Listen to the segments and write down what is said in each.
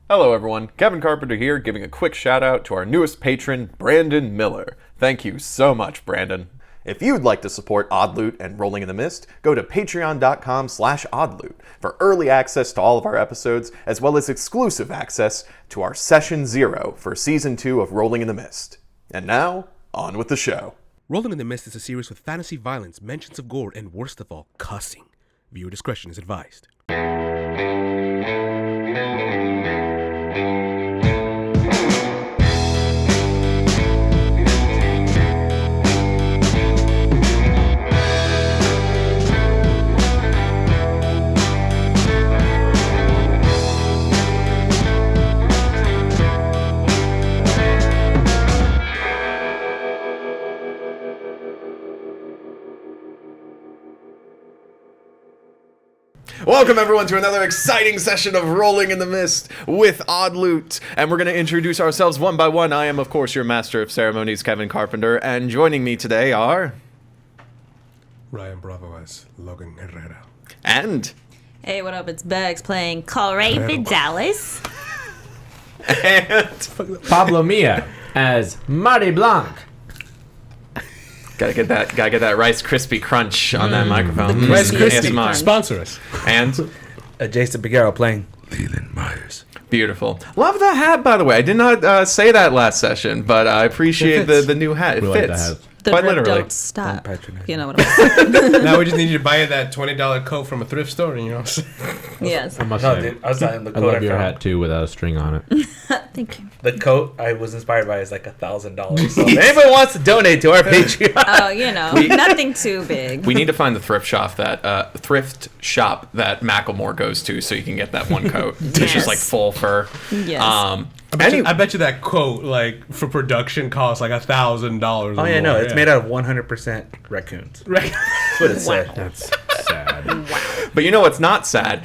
Hello everyone, Kevin Carpenter here, giving a quick shout out to our newest patron, Brandon Miller. Thank you so much, Brandon. If you'd like to support Odd Loot and Rolling in the Mist, go to patreon.com/oddloot for early access to all of our episodes, as well as exclusive access to our Session 0 for Season 2 of Rolling in the Mist. And now, on with the show. Rolling in the Mist is a series with fantasy violence, mentions of gore, and worst of all, cussing. Viewer discretion is advised. Welcome everyone to another exciting session of Rolling in the Mist with Odd Loot, and we're going to introduce ourselves one by one. I am, of course, your master of ceremonies, Kevin Carpenter, and joining me today are... Ryan Bravo as Logan Hererro. And... Hey, what up? It's Bergs playing Vidales. And... Pablo Milla as Marty Blanc. Gotta get that Rice Krispie Crunch on that microphone. Rice Krispie, ASMR. sponsor us. And Jason Peguero playing Leland Myers. beautiful. Love the hat, by the way. I did not say that last session, but I appreciate the new hat. It fits. The Quite rip literally. don't stop. patronize. You know what I'm saying? Now we just need you to buy that $20 coat from a thrift store, you know what I'm saying? Yes. I must No, say, dude, I was talking the I coat love I your found. hat too without a string on it. Thank you. The coat I was inspired by is like $1,000. So if anybody wants to donate to our Patreon, Oh, you know, nothing too big. We need to find the thrift shop that Macklemore goes to, so you can get that one coat. It's just Yes. like full fur. Yes. I bet you that coat, like, for production costs like $1,000. oh yeah, no, it's made out of 100% raccoons. Right. That's what it said. That's sad. But you know what's not sad?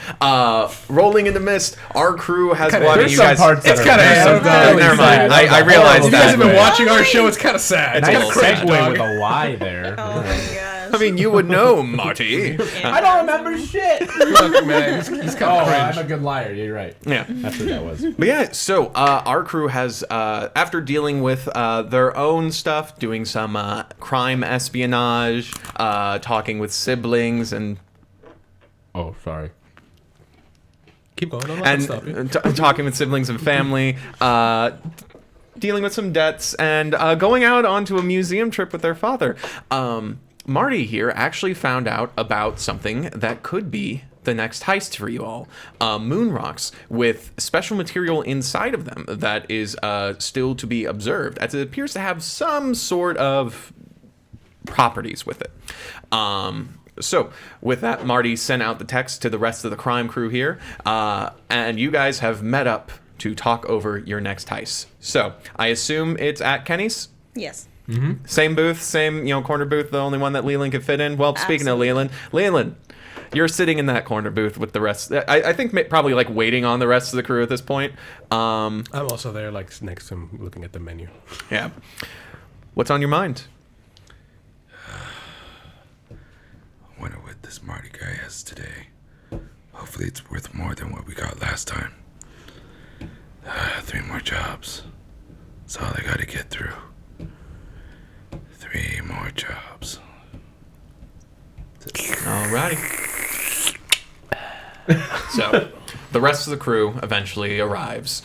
Rolling in the Mist, our crew has one. There's You some guys, parts that It's are kind of bad. sad. never mind. I If realized you guys that. have been watching our show, it's kind of sad. It's Nice kind of cringe, Segue dog. with a Y there. Oh my gosh. I mean, you would know, Marty. I don't remember shit. Look, man, he's kind Oh, of I'm cringe. a good liar. You're right. Yeah. That's what that was. But yeah, so our crew has, after dealing with their own stuff, doing some crime espionage, talking with siblings, and Oh, sorry. Keep going. Don't let and it stop you. talking with siblings and family, dealing with some debts, and going out onto a museum trip with their father. Marty here actually found out about something that could be the next heist for you all. Moon rocks with special material inside of them that is still to be observed, as it appears to have some sort of properties with it. So, with that, Marty sent out the text to the rest of the crime crew here, and you guys have met up to talk over your next heist. So, I assume it's at Kenny's? Yes. Same booth, same, corner booth, the only one that Leland could fit in? Well, speaking of Absolutely. Leland, you're sitting in that corner booth with the rest. I think probably like waiting on the rest of the crew at this point. I'm also there, like, next to him, looking at the menu. Yeah. What's on your mind? I wonder what this Marty guy has today. Hopefully it's worth more than what we got last time. 3 more jobs. That's all I gotta get through. 3 more jobs. Alrighty. So, the rest of the crew eventually arrives.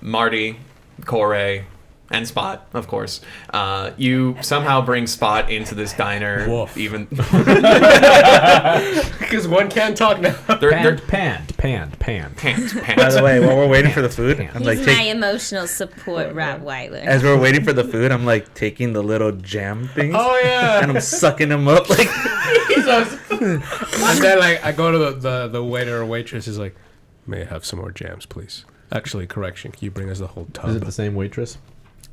Marty, Corey, and Spot, of course. You somehow bring Spot into this diner. Woof. Even Because one can't talk now. they're Panned. pants. By the way, while we're waiting for the food, I'm like, He's my emotional support Rottweiler. as we're waiting for the food, I'm like taking the little jam things Oh, yeah. and I'm sucking them up like. And then, like, I go to the waiter or waitress, is like, may I have some more jams, please? Actually, correction. Can you bring us the whole tub? Is it the same waitress?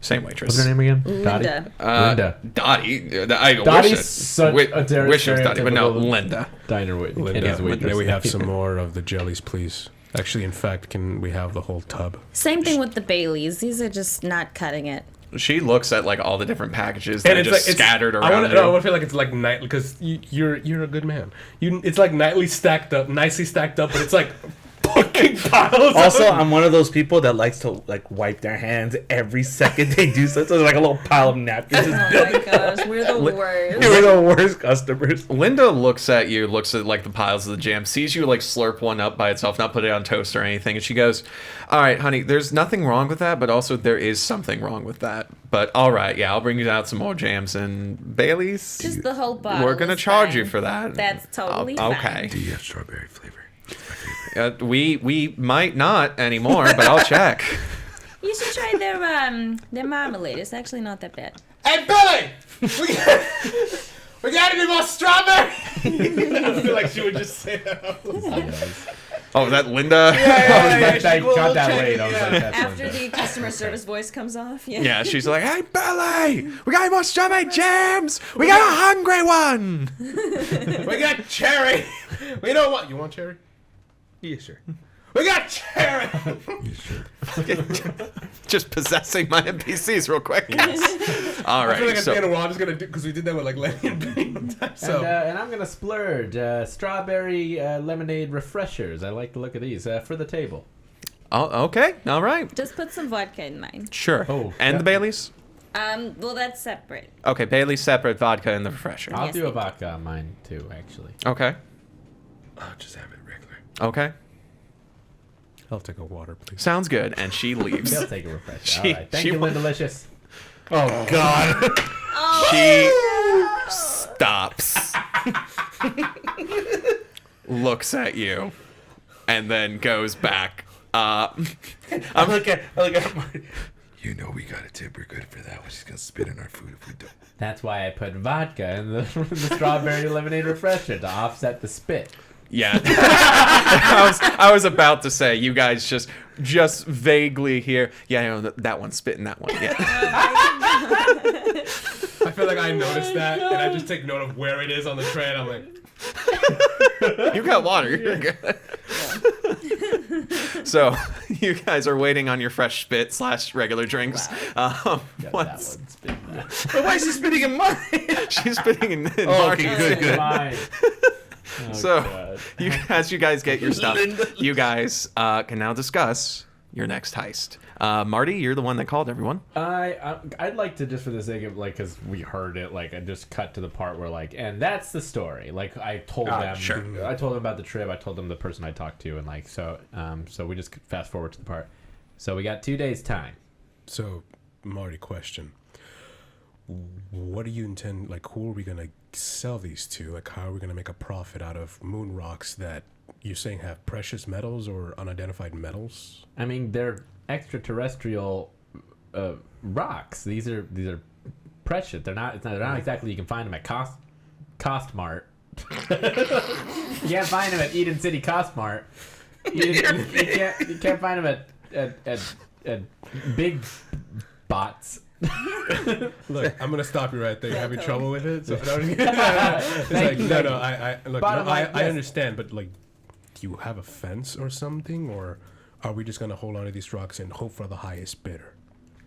Same What's waitress. her name again? Linda. Linda. Dottie. I Dottie's wish such it, a wish it was Dottie, but no, stereotypical Linda. Diner wait. Linda, Kenny's waitress. may we have some more of the jellies, please? Actually, in fact, can we have the whole tub? Same thing with the Baileys. These are just not cutting it. She looks at like all the different packages that And are it's just like scattered I around. want to feel like it's like night because you're a good man. It's like nicely stacked up, but it's like fucking piles. Also, I'm one of those people that likes to like wipe their hands every second they do so. So there's like a little pile of napkins. Oh my gosh, we're the worst. We're the worst customers. Linda looks at you, looks at like the piles of the jam, sees you like slurp one up by itself, not put it on toast or anything, and she goes, "All right, honey, there's nothing wrong with that, but also there is something wrong with that. But all right, yeah, I'll bring you out some more jams and Bailey's. Just the whole bottle. We're gonna is charge fine. you for that. That's totally fine. okay. Do you have strawberry flavor? It's my favorite. We might not anymore, but I'll check. You should try their marmalade. It's actually not that bad. Hey, Billy! We got any more strawberry? I feel like she would just say that. Oh, is that Linda? I got that late. I was like, that's After Linda. the customer service voice comes off, yeah. Yeah, she's like, "Hey, Billy, we got any more strawberry jams? We got a hungry one." We got cherry. We know what? You want cherry? Yeah, sure. We got cherry. Just possessing my NPCs real quick. All I feel right, like at the end so of we're all just gonna do because we did that with like Lenny and Benny. So And I'm gonna splurge strawberry lemonade refreshers. I like the look of these for the table. okay, all right, Just put some vodka in mine. sure. Oh, and yeah. the Baileys? Well, that's separate. Okay, Bailey's separate, vodka and the refresher. I'll Yes, do a thank you. vodka on mine too, actually. Okay, I'll just have it regular. okay, I'll take a water, please. sounds good. And she leaves. They'll take a refresher. She- All right. Thank she you, wa- Lindelicious. Oh God. She stops, looks at you, and then goes back. I look at Marty. You know we got a tip. We're good for that. We're just gonna spit in our food if we don't. That's why I put vodka in the strawberry lemonade refresher to offset the spit. Yeah, I was about to say you guys just vaguely hear. Yeah, I know that one's spitting that one. Yeah. I feel like I noticed that, and I just take note of where it is on the tray, and I'm like, You got water. You're good. So you guys are waiting on your fresh spit / regular drinks. Got What's that one spit. But why is she spitting in mine? she's spitting in Oh, Marty's. okay, good. Mine. Oh, So God. you guys get your stuff. Linda. You guys can now discuss your next heist. Marty, you're the one that called everyone. I'd like to, just for the sake of like, because we heard it, like I just cut to the part where like, and that's the story. Like I told them, sure. I told them about the trip. I told them the person I talked to, and like so we just fast forward to the part. So we got 2 days time. so Marty, question. What do you intend? Like, who are we gonna sell these to? Like, how are we gonna make a profit out of moon rocks that you're saying have precious metals or unidentified metals? I mean, they're extraterrestrial rocks. These are precious. They're not exactly. You can find them at Cost Mart. You can't find them at Eden City Cost Mart. You can't find them at Big Bots. Look, I'm gonna stop you right there. You having trouble with it? So, Thank you, thank you. I understand, but like, do you have a fence or something, or are we just gonna hold on to these rocks and hope for the highest bidder?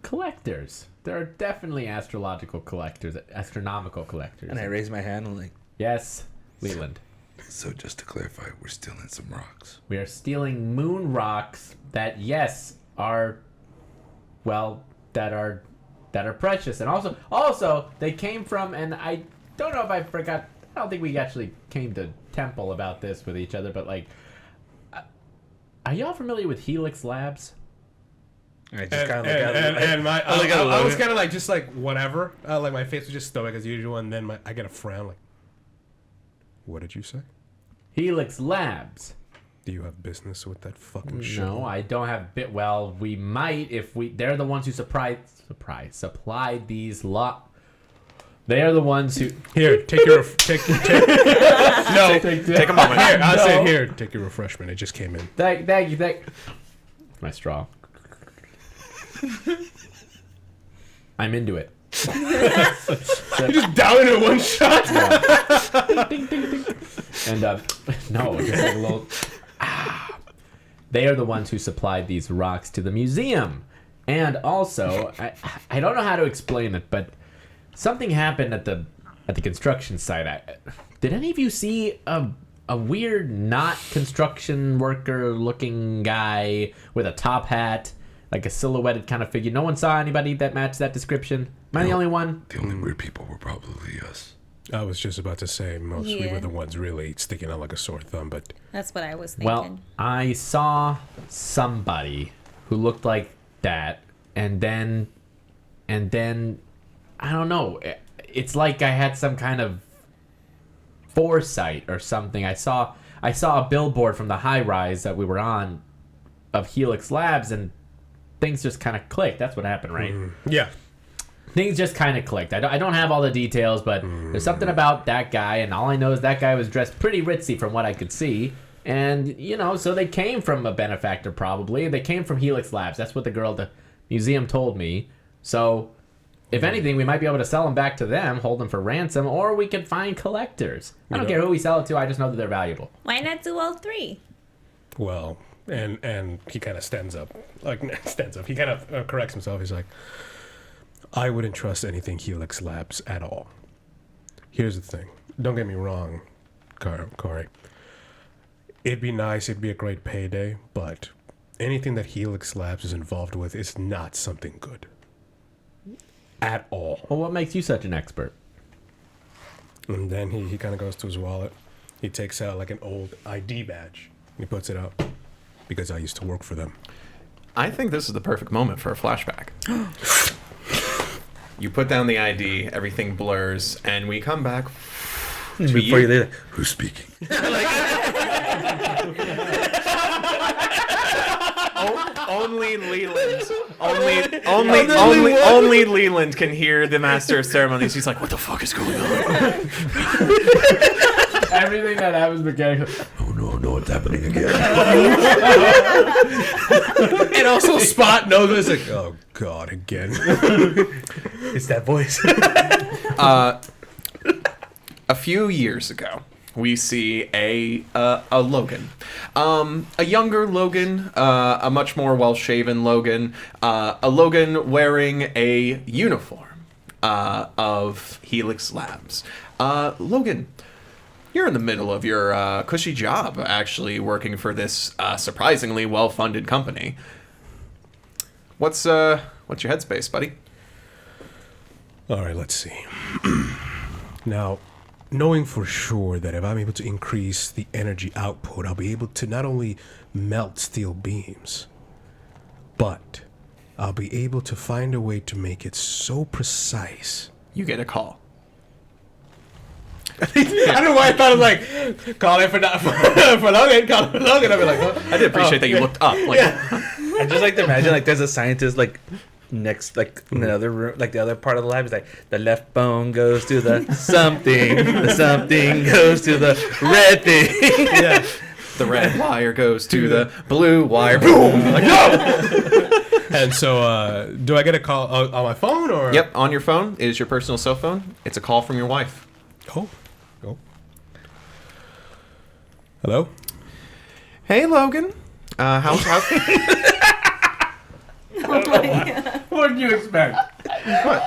Collectors. There are definitely astronomical collectors. And I raise my hand and like, Yes, Leland. So just to clarify, we're stealing some rocks. We are stealing moon rocks that, yes, are, well, that are precious, and also they came from, and I don't know if I forgot. I don't think we actually came to Temple about this with each other, but like, are y'all familiar with Helix Labs? I just kind of look at it. I was kind of like just like whatever. Like my face was just stoic as usual, and then I get a frown. Like, what did you say? Helix Labs. Do you have business with that fucking shit? No, I don't have bit. Well, we might if we. They're the ones who supplied these lot. They are the ones who. Here, take no, take take a moment. Here, I'll say No. here. Take your refreshment. It just came in. Thank you. My straw. I'm into it. Just down it in one shot. Ding, ding, ding. And no, just like a little. They are the ones who supplied these rocks to the museum, and also I don't know how to explain it, but something happened at the construction site. Did any of you see a a weird, not construction worker looking guy with a top hat, like a silhouetted kind of figure. No one saw anybody that matched that description. Am I the only one? The only weird people were probably us. I was just about to say we Yeah. were the ones really sticking out like a sore thumb, but That's what I was thinking. Well, I saw somebody who looked like that, and then I don't know. It's like I had some kind of foresight or something. I saw a billboard from the high rise that we were on of Helix Labs, and things just kind of clicked. That's what happened, right? yeah. Things just kind of clicked. I don't have all the details, but there's something about that guy, and all I know is that guy was dressed pretty ritzy from what I could see. And, so they came from a benefactor, probably. They came from Helix Labs. That's what the girl at the museum told me. So, if anything, we might be able to sell them back to them, hold them for ransom, or we could find collectors. I don't care who we sell it to, I just know that they're valuable. Why not do all three? Well, and he kind of stands up. He kind of corrects himself. He's like, I wouldn't trust anything Helix Labs at all. Here's the thing. Don't get me wrong, Corey. It'd be nice. It'd be a great payday. But anything that Helix Labs is involved with is not something good. At all. Well, what makes you such an expert? And then he kind of goes to his wallet. He takes out like an old ID badge. And he puts it up. Because I used to work for them. I think this is the perfect moment for a flashback. You put down the ID, everything blurs, and we come back to Before you leave, Who's speaking? Only Leland. Only Leland can hear the master of ceremonies. He's like, "What the fuck is going on?" Everything that happens mechanical. Oh no, it's happening again. And also Spot knows it's like, oh God, again. it's that voice. A few years ago, we see a Logan, a younger Logan, a much more well-shaven Logan, a Logan wearing a uniform of Helix Labs. Logan, you're in the middle of your cushy job, actually working for this surprisingly well-funded company. What's your headspace, buddy? All right, let's see. Now, knowing for sure that if I'm able to increase the energy output, I'll be able to not only melt steel beams, but I'll be able to find a way to make it so precise. You get a call. I don't know why I thought it was like, calling for Logan, calling for Logan. I'd be like, oh. I did appreciate that you looked up. Like, I just like to imagine like there's a scientist like next like in the other room, like the other part of the lab is like the left bone goes to the something, the something goes to the red thing. Yeah. the red wire goes to the blue wire. Boom! Like, no! And so, do I get a call on my phone or? Yep, on your phone is your personal cell phone. It's a call from your wife. Oh. Hello? Hey, Logan. How's Oh my God. What did you expect? what?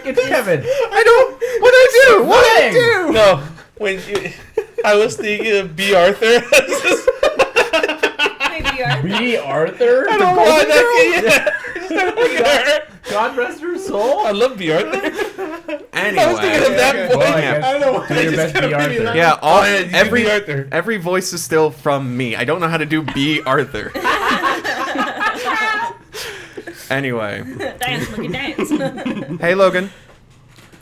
It's Kevin. I don't. What'd I do? What'd I do? No, I was thinking of B. Arthur. Maybe Arthur. B. Arthur? I don't want that. God rest her soul. I love B. Arthur. Anyway. I was thinking of that voice. Well, I guess I don't know why do I your just best B. gotta be Arthur. like- Yeah, Be Arthur. every voice is still from me. I don't know how to do B. Arthur. Anyway. Dance, monkey, dance. Hey, Logan.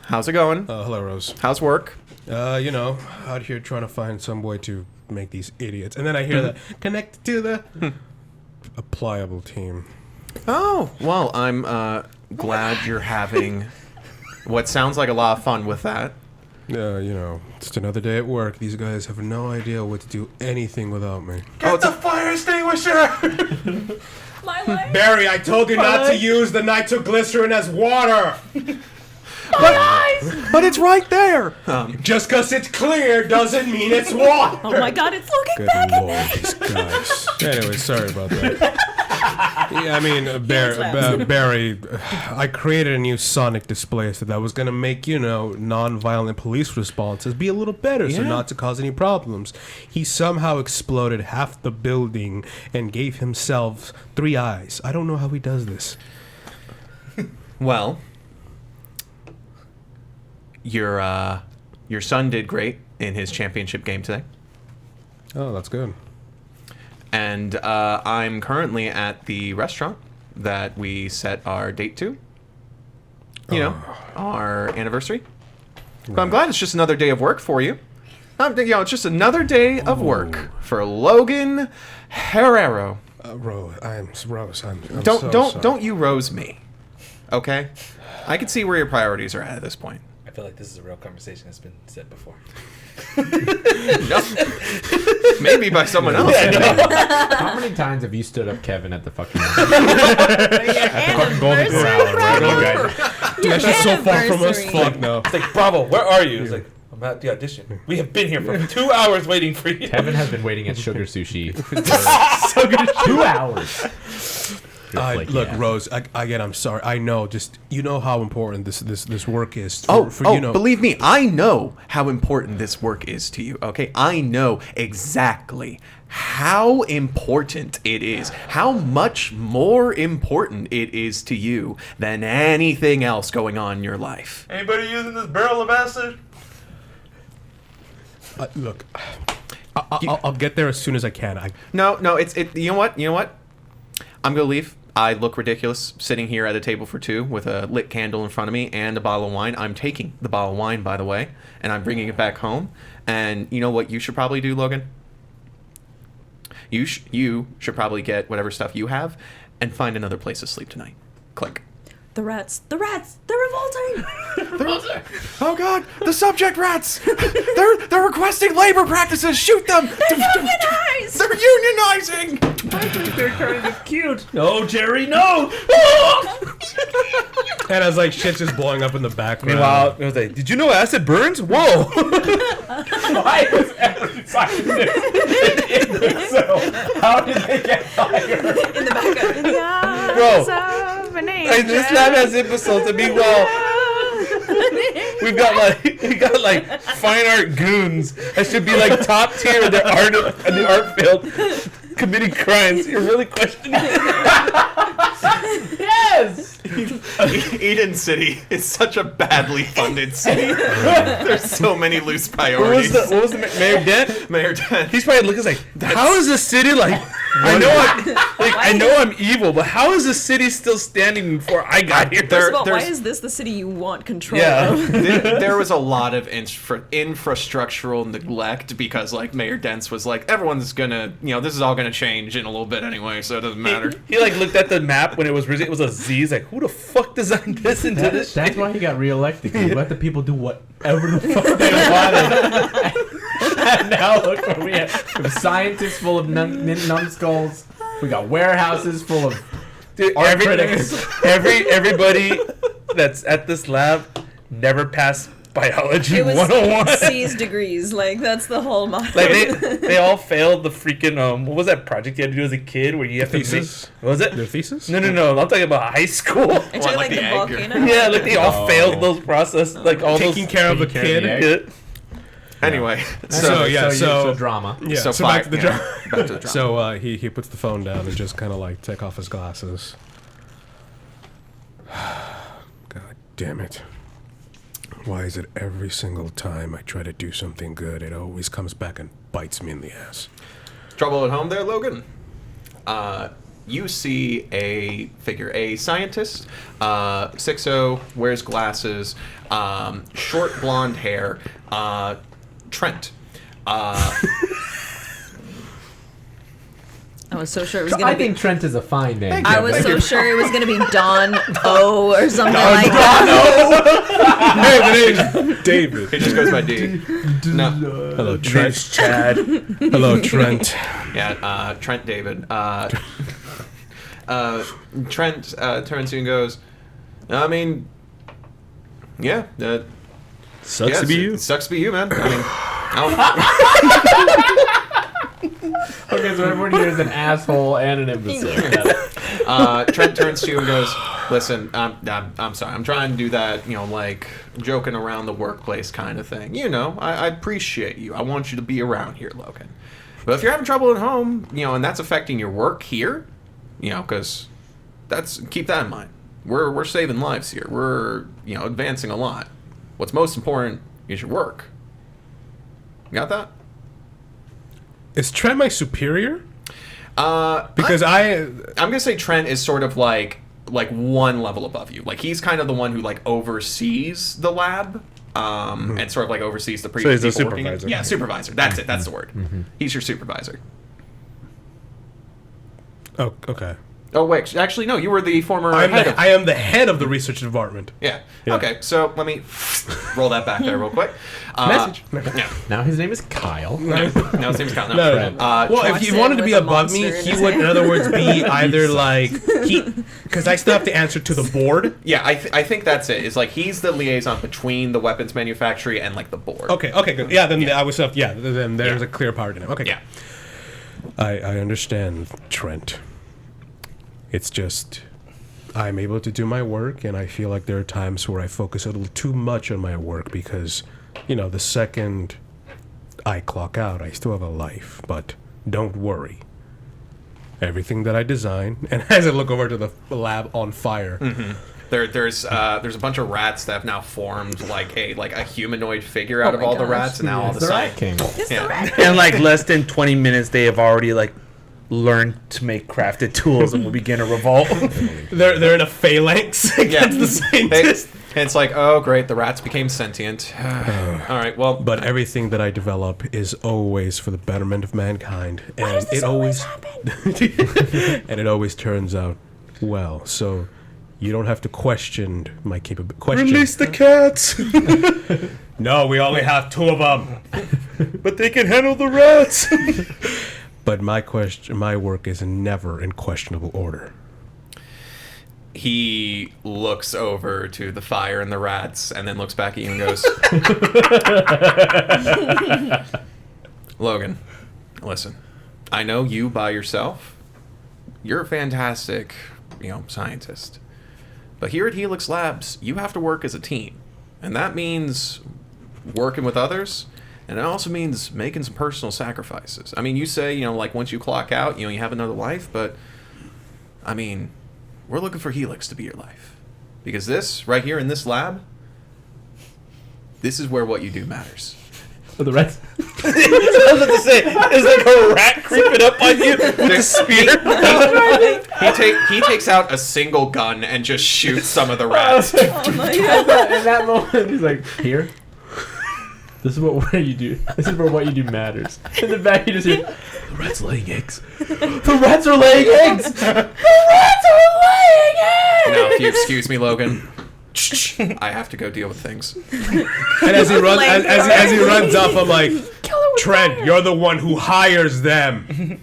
How's it going? Hello, Rose. How's work? Out here trying to find some way to make these idiots. And then I hear that connect to the a pliable team. Oh, well, I'm glad you're having what sounds like a lot of fun with that. Just another day at work. These guys have no idea what to do anything without me. It's a fire extinguisher! My wife. Barry, I told you not to use the nitroglycerin as water! But it's right there. Just because it's clear doesn't mean it's water! Oh my God, it's looking Good back at lord, me. these guys. Anyway, sorry about that. Yeah, I mean, Barry, I created a new sonic displacer that was going to make, non-violent police responses be a little better so not to cause any problems. He somehow exploded half the building and gave himself 3 eyes. I don't know how he does this. Well, your son did great in his championship game today. Oh, that's good. And I'm currently at the restaurant that we set our date to. Our anniversary. But I'm glad it's just another day of work for you. It's just another day of work for Logan Hererro. Rose, I'm Don't you rose me, okay? I can see where your priorities are at this point. I feel like this is a real conversation that's been said before. No. Maybe by someone else. How many times have you stood up Kevin at the fucking Golden Corral? That's just so far from us. Fuck no. It's like, Bravo, where are you? It's like, I'm at the audition. We have been here for 2 hours waiting for you. Kevin has been waiting at Sugar Sushi for 2 hours. Look, yeah. Rose. I'm sorry. I know. Just how important this work is. Believe me, I know how important this work is to you. Okay, I know exactly how important it is. How much more important it is to you than anything else going on in your life. Anybody using this barrel of acid? Look, I'll get there as soon as I can. No. It's. You know what? I'm gonna leave. I look ridiculous sitting here at a table for two with a lit candle in front of me and a bottle of wine. I'm taking the bottle of wine, by the way, and I'm bringing it back home. And you know what you should probably do, Logan? You should probably get whatever stuff you have and find another place to sleep tonight. Click. The rats, they're revolting. Oh God, the subject rats! They're requesting labor practices. Shoot them! They're unionized. They're unionizing. They're kind of cute. No, Jerry, no! And as shit's just blowing up in the background. Meanwhile, it was like, did you know acid burns? Whoa! Why was everyone talking this? So, how did they get fired? In the background. Bro, this lab has episodes, and meanwhile, we got fine art goons that should be top tier in the art field, committing crimes. You're really questioning it. Yes. Eden City is such a badly funded city. There's so many loose priorities. What was the Mayor Dent? Mayor Dent. He's probably looking how is the city I know I'm evil, but how is the city still standing before I got here? First of all, why is this the city you want control of? There was a lot of infrastructural neglect because Mayor Dent's was everyone's gonna, this is all gonna change in a little bit anyway, so it doesn't matter. He looked at the map when it was a Z. He's like, who the fuck designed this into this? That's why he got reelected. He let the people do whatever the fuck they wanted. And now look where we have. We have scientists full of numbskulls. We got warehouses full of art critics. Everybody that's at this lab never passed biology 101. C's degrees, that's the whole motto. They all failed the freaking what was that project you had to do as a kid where you have thesis? What was it? Their thesis? No. I'm talking about high school. Actually, the volcano. Yeah, they all failed those process, all taking care of a kid. Anyway, so drama. Yeah. So back to the drama. So he puts the phone down and just kind of take off his glasses. God damn it. Why is it every single time I try to do something good, it always comes back and bites me in the ass? Trouble at home there, Logan? You see a figure, a scientist, 6'0", wears glasses, short blonde hair, Trent. I was so sure it was going to be... I think Trent is a fine name. I was so sure it was going to be Don O or something like that. Hey, the name's David. He just goes by D. No. Hello, Trent. Chad. Hello, Trent. Yeah, Trent David. Trent turns to you and goes, I mean, yeah. Sucks to be you. It sucks to be you, man. I mean, Okay, so everyone here is an asshole and an imbecile. Trent turns to you and goes, "Listen, I'm sorry. I'm trying to do that, like joking around the workplace kind of thing. I appreciate you. I want you to be around here, Logan. But if you're having trouble at home, and that's affecting your work here, because keep that in mind. We're saving lives here. We're advancing a lot. What's most important is your work. You got that? Is Trent my superior? Because I'm gonna say Trent is sort of like one level above you. Like he's kind of the one who like oversees the lab, and sort of like oversees the previous. So he's a people working in- supervisor. Yeah, supervisor. That's it. That's the word. He's your supervisor. Oh, okay. Oh wait, actually no. You were the former. I head am the head of the research department. Yeah. Yeah. Okay. So let me roll that back there real quick. Message. Yeah. Now his name is Kyle. No, his name's Kyle. No. Well, If he wanted to be with a above me, monster in he his would, in hand. other words, be either like because I still have to answer to the board. yeah, I think that's it. It's like he's the liaison between the weapons manufacturer and like the board. Okay, good. Yeah, then I was up. Yeah, then there's a clear power dynamic. Okay. Yeah. I understand, Trent. It's just I'm able to do my work, and I feel like there are times where I focus a little too much on my work because, the second I clock out, I still have a life. But don't worry. Everything that I design, and as I look over to the lab on fire, There's a bunch of rats that have now formed like a humanoid figure out of my all the gosh. rats, and now all of a The sudden, Rat King. yeah. In like less than 20 minutes, they have already like learned to make crafted tools and will begin a revolt. they're in a phalanx against the scientists. And it's like, oh great, the rats became sentient. All right, well, But everything that I develop is always for the betterment of mankind, and it always and it always turns out well. So you don't have to question my capability. Release the cats, No, we only have 2 of them. but they can handle the rats. But my work is never in questionable order. he looks over to the fire and the rats, and then looks back at you and goes, "Logan, listen. I know you by yourself. You're a fantastic, scientist. But here at Helix Labs, you have to work as a team, and that means working with others." And it also means making some personal sacrifices. I mean, you say, like once you clock out, you have another life, but I mean, we're looking for Helix to be your life. Because this, right here in this lab, this is where what you do matters. For the rest. I was about to say, is like a rat creeping up on you with a spear? He takes out a single gun and just shoots some of the rats. Oh my god. In that moment, he's like, here. This is what you do. This is where what you do matters. In the back, you just hear, the rats are laying eggs. The rats are laying eggs. The rats are laying eggs. Now, if you excuse me, Logan, I have to go deal with things. And as he runs, as he runs up, I'm like, Trent, you're the one who hires them.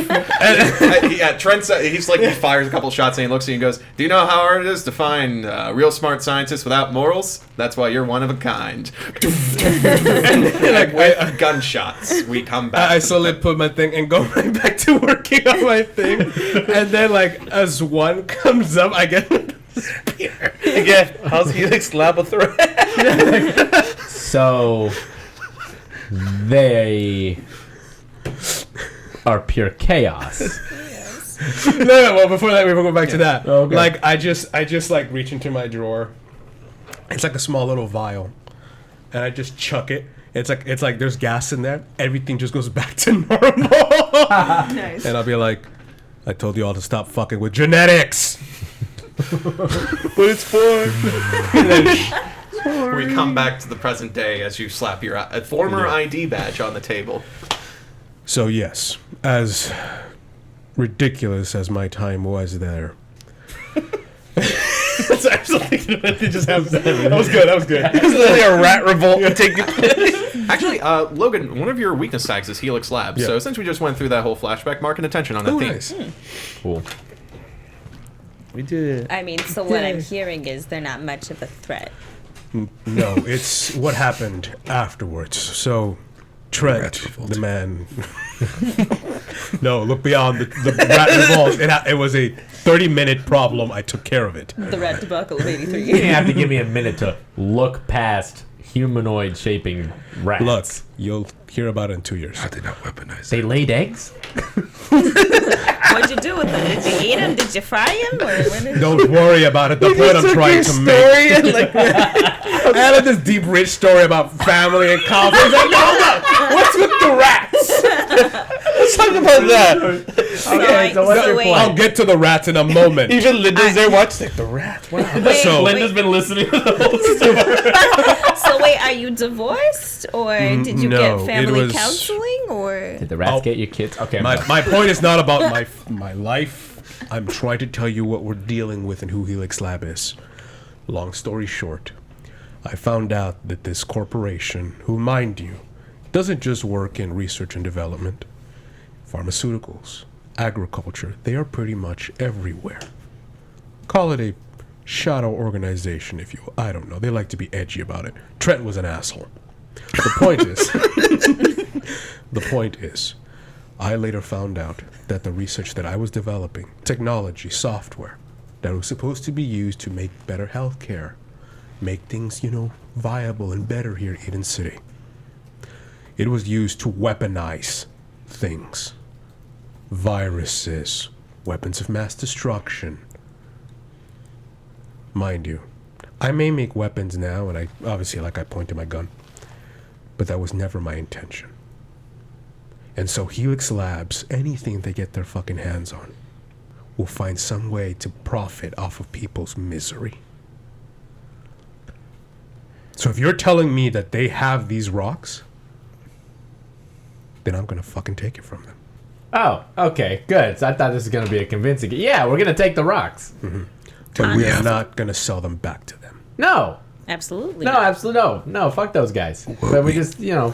Yeah, Trent said, he fires a couple shots and he looks at you and goes, "Do you know how hard it is to find real smart scientists without morals? That's why you're one of a kind." And with gunshots, we come back. I slowly put my thing and go right back to working on my thing. And then, as one comes up, I get a spear. Again, how's Helix Lab a threat? So, they are pure chaos. No, well, before that, we will go back to that. Oh, okay. I just reach into my drawer. It's like a small little vial, and I just chuck it. It's like there's gas in there. Everything just goes back to normal. Nice. And I'll be like, I told you all to stop fucking with genetics. But it's fun. We come back to the present day as you slap your former ID badge on the table. So yes, as ridiculous as my time was there. Sorry, I'm still thinking about it. Just have that. That was good. It's literally a rat revolt taking place. Actually, Logan, one of your weakness tags is Helix Labs. Yeah. So since we just went through that whole flashback, marking attention on that Oh, theme. nice. Cool. We did it. I mean, so what I'm hearing is they're not much of a threat. No, it's what happened afterwards. So, Trent, the man, No, look beyond the rat revolves. It was a 30-minute problem. I took care of it. The rat debacle of You 83. didn't have to give me a minute to look past humanoid shaping rats. Look, you'll hear about it in 2 years. How they not weaponize They it? laid eggs? What'd you do with them? Did you eat them? Did you fry them? Or when did Don't worry about it. The point I'm trying to make. And like, I had this deep, rich story about family and conflict. Like, no, what's with the rats? let's talk about that. Okay, so what's your wait. point? I'll get to the rats in a moment. Even Linda's there watching like the rat. Wow. Wait, So- Linda's been listening to the whole story. So wait, are you divorced, or did you no, get it family was- counseling, or Did the rats Oh. get your kids? Okay, I'm My done. point is not about my life. I'm trying to tell you what we're dealing with and who Helix Lab is. Long story short, I found out that this corporation, who, mind you, doesn't just work in research and development, pharmaceuticals, agriculture, they are pretty much everywhere. Call it a shadow organization, if you will. I don't know. They like to be edgy about it. Trent was an asshole. The point is, I later found out that the research that I was developing, technology, software, that was supposed to be used to make better healthcare, make things, viable and better here in Eden City. It was used to weaponize things. Viruses, weapons of mass destruction. Mind you, I may make weapons now, and I point to my gun, but that was never my intention. And so Helix Labs, anything they get their fucking hands on, will find some way to profit off of people's misery. So if you're telling me that they have these rocks, then I'm gonna fucking take it from them. Oh, okay, good. So I thought this was going to be a convincing. Yeah, we're going to take the rocks. But we Yeah. are not gonna sell them back to them. No. absolutely? No, not. absolutely no. No, fuck those guys. But we just, And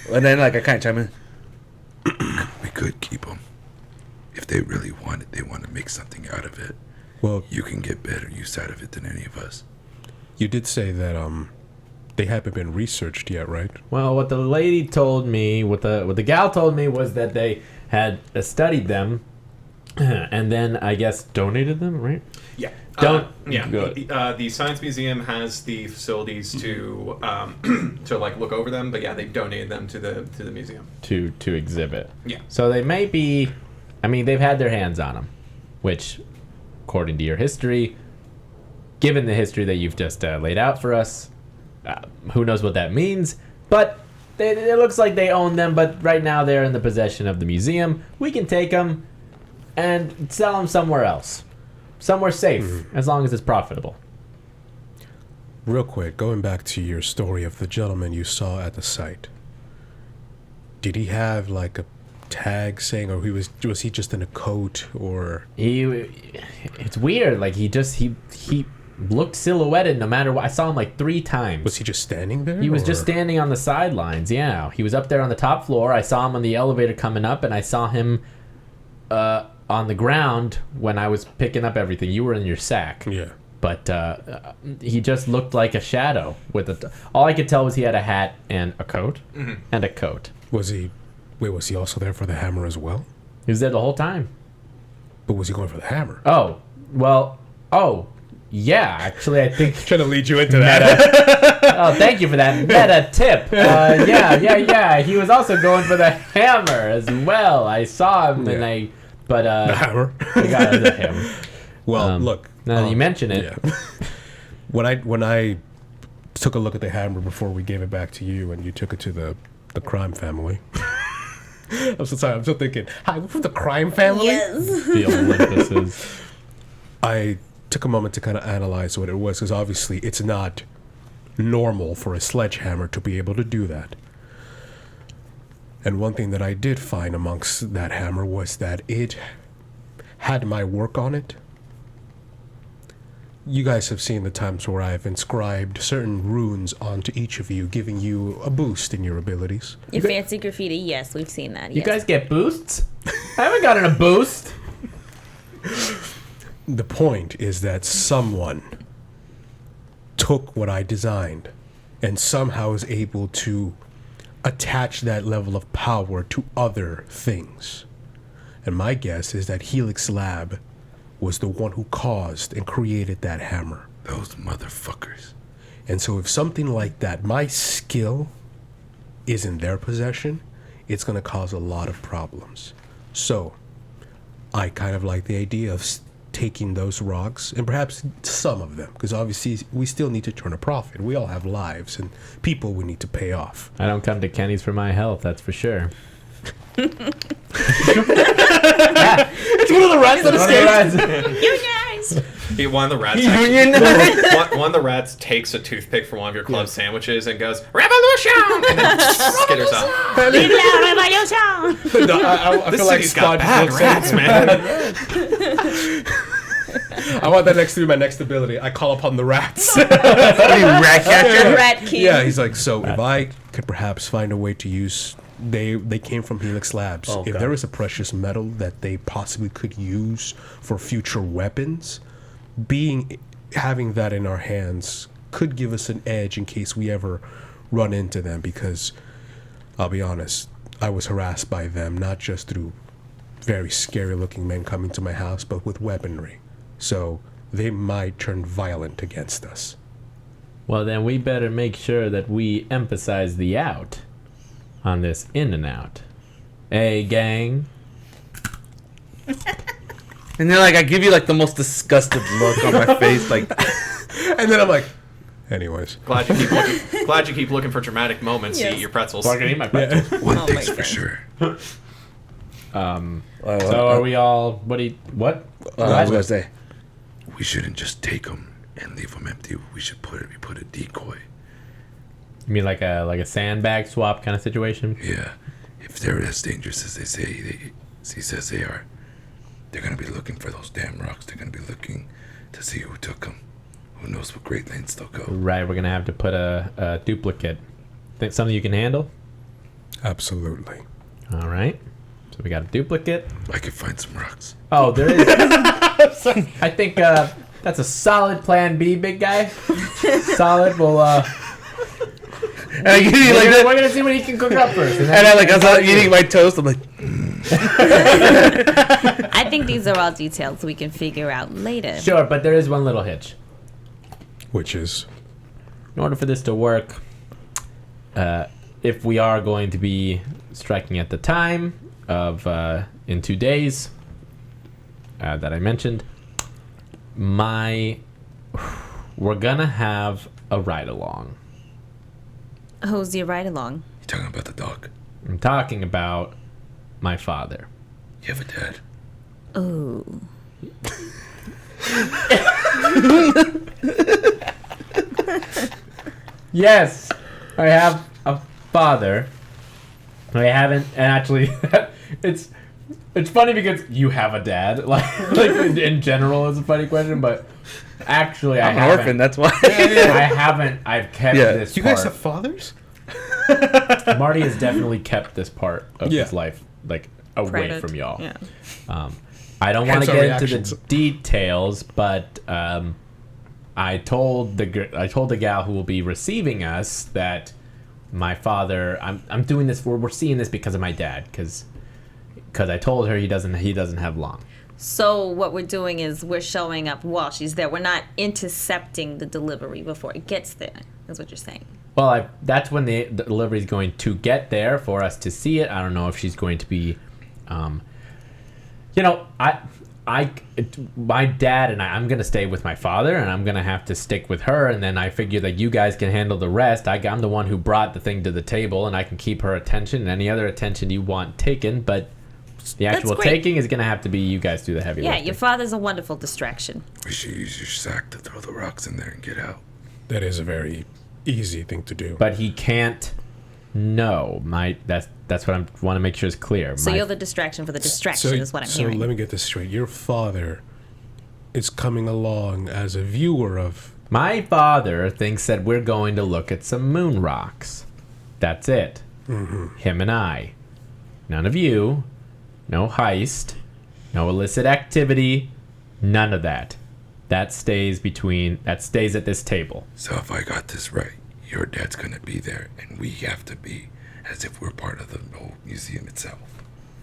then like I kind of chime in. We could keep them. If they really want it, they want to make something out of it. Well, You can get better use out of it than any of us. you did say that they haven't been researched yet, right? well, what the lady told me, what the gal told me was that they had studied them and then I guess donated them, right? Yeah. Don't- Yeah. Good. The Science Museum has the facilities to to look over them, but yeah, they donated them to the museum. To exhibit. Yeah. So they may be, I mean, they've had their hands on them, which, according to your history, given the history that you've just laid out for us, who knows what that means, but it looks like they own them, but right now they're in the possession of the museum. We can take them and sell them somewhere else. Somewhere safe, as long as it's profitable. Real quick, going back to your story of the gentleman you saw at the site. Did he have like a tag saying, or was he just in a coat, or It's weird, like he looked silhouetted no matter what. I saw him like 3 times. was he just standing there? He was just or- standing on the sidelines. Yeah, he was up there on the top floor. I saw him on the elevator coming up, and I saw him on the ground when I was picking up everything. You were in your sack, Yeah. but he just looked like a shadow. All I could tell was he had a hat and a coat, and a coat. Was he also there for the hammer as well? He was there the whole time. But was he going for the hammer? Yeah. Actually, I think. Trying to lead you into that. Oh, thank you for that meta tip. Yeah. He was also going for the hammer as well. I saw him, The hammer. I got it, him. Well, look. Now that you mention it, Yeah. when I took a look at the hammer before we gave it back to you, and you took it to the crime family. I'm so sorry. I'm still thinking. Hi, we're from the crime family. Yes. the Olympuses. I took a moment to kind of analyze what it was, because obviously it's not normal for a sledgehammer to be able to do that. And one thing that I did find amongst that hammer was that it had my work on it. You guys have seen the times where I've inscribed certain runes onto each of you, giving you a boost in your abilities. Your fancy graffiti, yes, we've seen that. You Yes. guys get boosts? I haven't gotten a boost. The point is that someone took what I designed and somehow is able to attach that level of power to other things. And my guess is that Helix Lab was the one who caused and created that hammer. Those motherfuckers. And so if something like that, my skill is in their possession, it's going to cause a lot of problems. So I kind of like the idea of taking those rocks, and perhaps some of them, because obviously we still need to turn a profit. We all have lives and people we need to pay off. I don't come to Kenny's for my health, that's for sure. It's one of the rats that escaped. Unionized. One of the rats. One of the rats takes a toothpick from one of your club sandwiches and goes revolution, and then skitters off. Vive la revolution. No, I This feel like city's got Sponge bad looks rats, at man. I want that next to be my next ability. I call upon the rats. Rat catcher. Rat king. Yeah, he's like, so if I could perhaps find a way to use, they came from Helix Labs. Oh, if God. there is a precious metal that they possibly could use for future weapons, having that in our hands could give us an edge in case we ever run into them. Because I'll be honest, I was harassed by them, not just through very scary looking men coming to my house, but with weaponry. So they might turn violent against us. Well, then we better make sure that we emphasize the out on this in and out. Hey, gang. And then like I give you like the most disgusted look on my face, like. And then I'm like, anyways. Glad you keep looking for dramatic moments to Yes. eat your pretzels. Fucking eat my pretzel. One Oh thing's my for God. sure. So are we all? What? I was gonna say. We shouldn't just take them and leave them empty. We should put a decoy. You mean like a sandbag swap kind of situation? Yeah. If they're as dangerous as he says they are, they're gonna be looking for those damn rocks. They're gonna be looking to see who took them. Who knows what great lengths they'll go. Right. We're gonna have to put a duplicate. Think something you can handle? Absolutely. All right. So we got a duplicate. I could find some rocks. Oh, there is. I think that's a solid plan B, big guy. Solid. We'll. And I give you like We're that. gonna see what he can cook up first. And I like I was eating my toast. I'm like, I think these are all details we can figure out later. Sure, but there is one little hitch. Which is, In order for this to work, if we are going to be striking at the time of in 2 days that I mentioned, we're gonna have a ride along. Who's your ride along? You talking about the dog? I'm talking about my father. You have a dad? Oh. Yes, I have a father. I haven't, and actually, it's funny because you have a dad. Like in general, it's a funny question, but actually, I'm an orphan. That's why. I haven't. I've kept Yeah. this. you part. guys have fathers? Marty has definitely kept this part of Yeah. his life like away Private. from y'all. Yeah. I don't want Hence to our get into reactions. the details, but I told the gal who will be receiving us that my father. I'm doing this. We're seeing this because of my dad, because I told her he doesn't have long. So what we're doing is we're showing up while she's there. We're not intercepting the delivery before it gets there. That's what you're saying. Well, that's when the delivery is going to get there for us to see it. I don't know if she's going to be, my dad and I'm going to stay with my father, and I'm going to have to stick with her. And then I figure that you guys can handle the rest. I'm the one who brought the thing to the table, and I can keep her attention and any other attention you want taken. But the actual great. taking is going to have to be you guys do the heavy Yeah, lifting. your father's a wonderful distraction. We should use your sack to throw the rocks in there and get out. That is a very easy thing to do. But he can't know. That's what I want to make sure is clear. So you're the distraction for the distraction is what I'm so hearing. let me get this straight. Your father is coming along as a viewer of... My father thinks that we're going to look at some moon rocks. That's it. Mm-hmm. Him and I. None of you. No heist. No illicit activity. None of that. That stays at this table. So if I got this right, your dad's gonna be there, and we have to be as if we're part of the whole museum itself.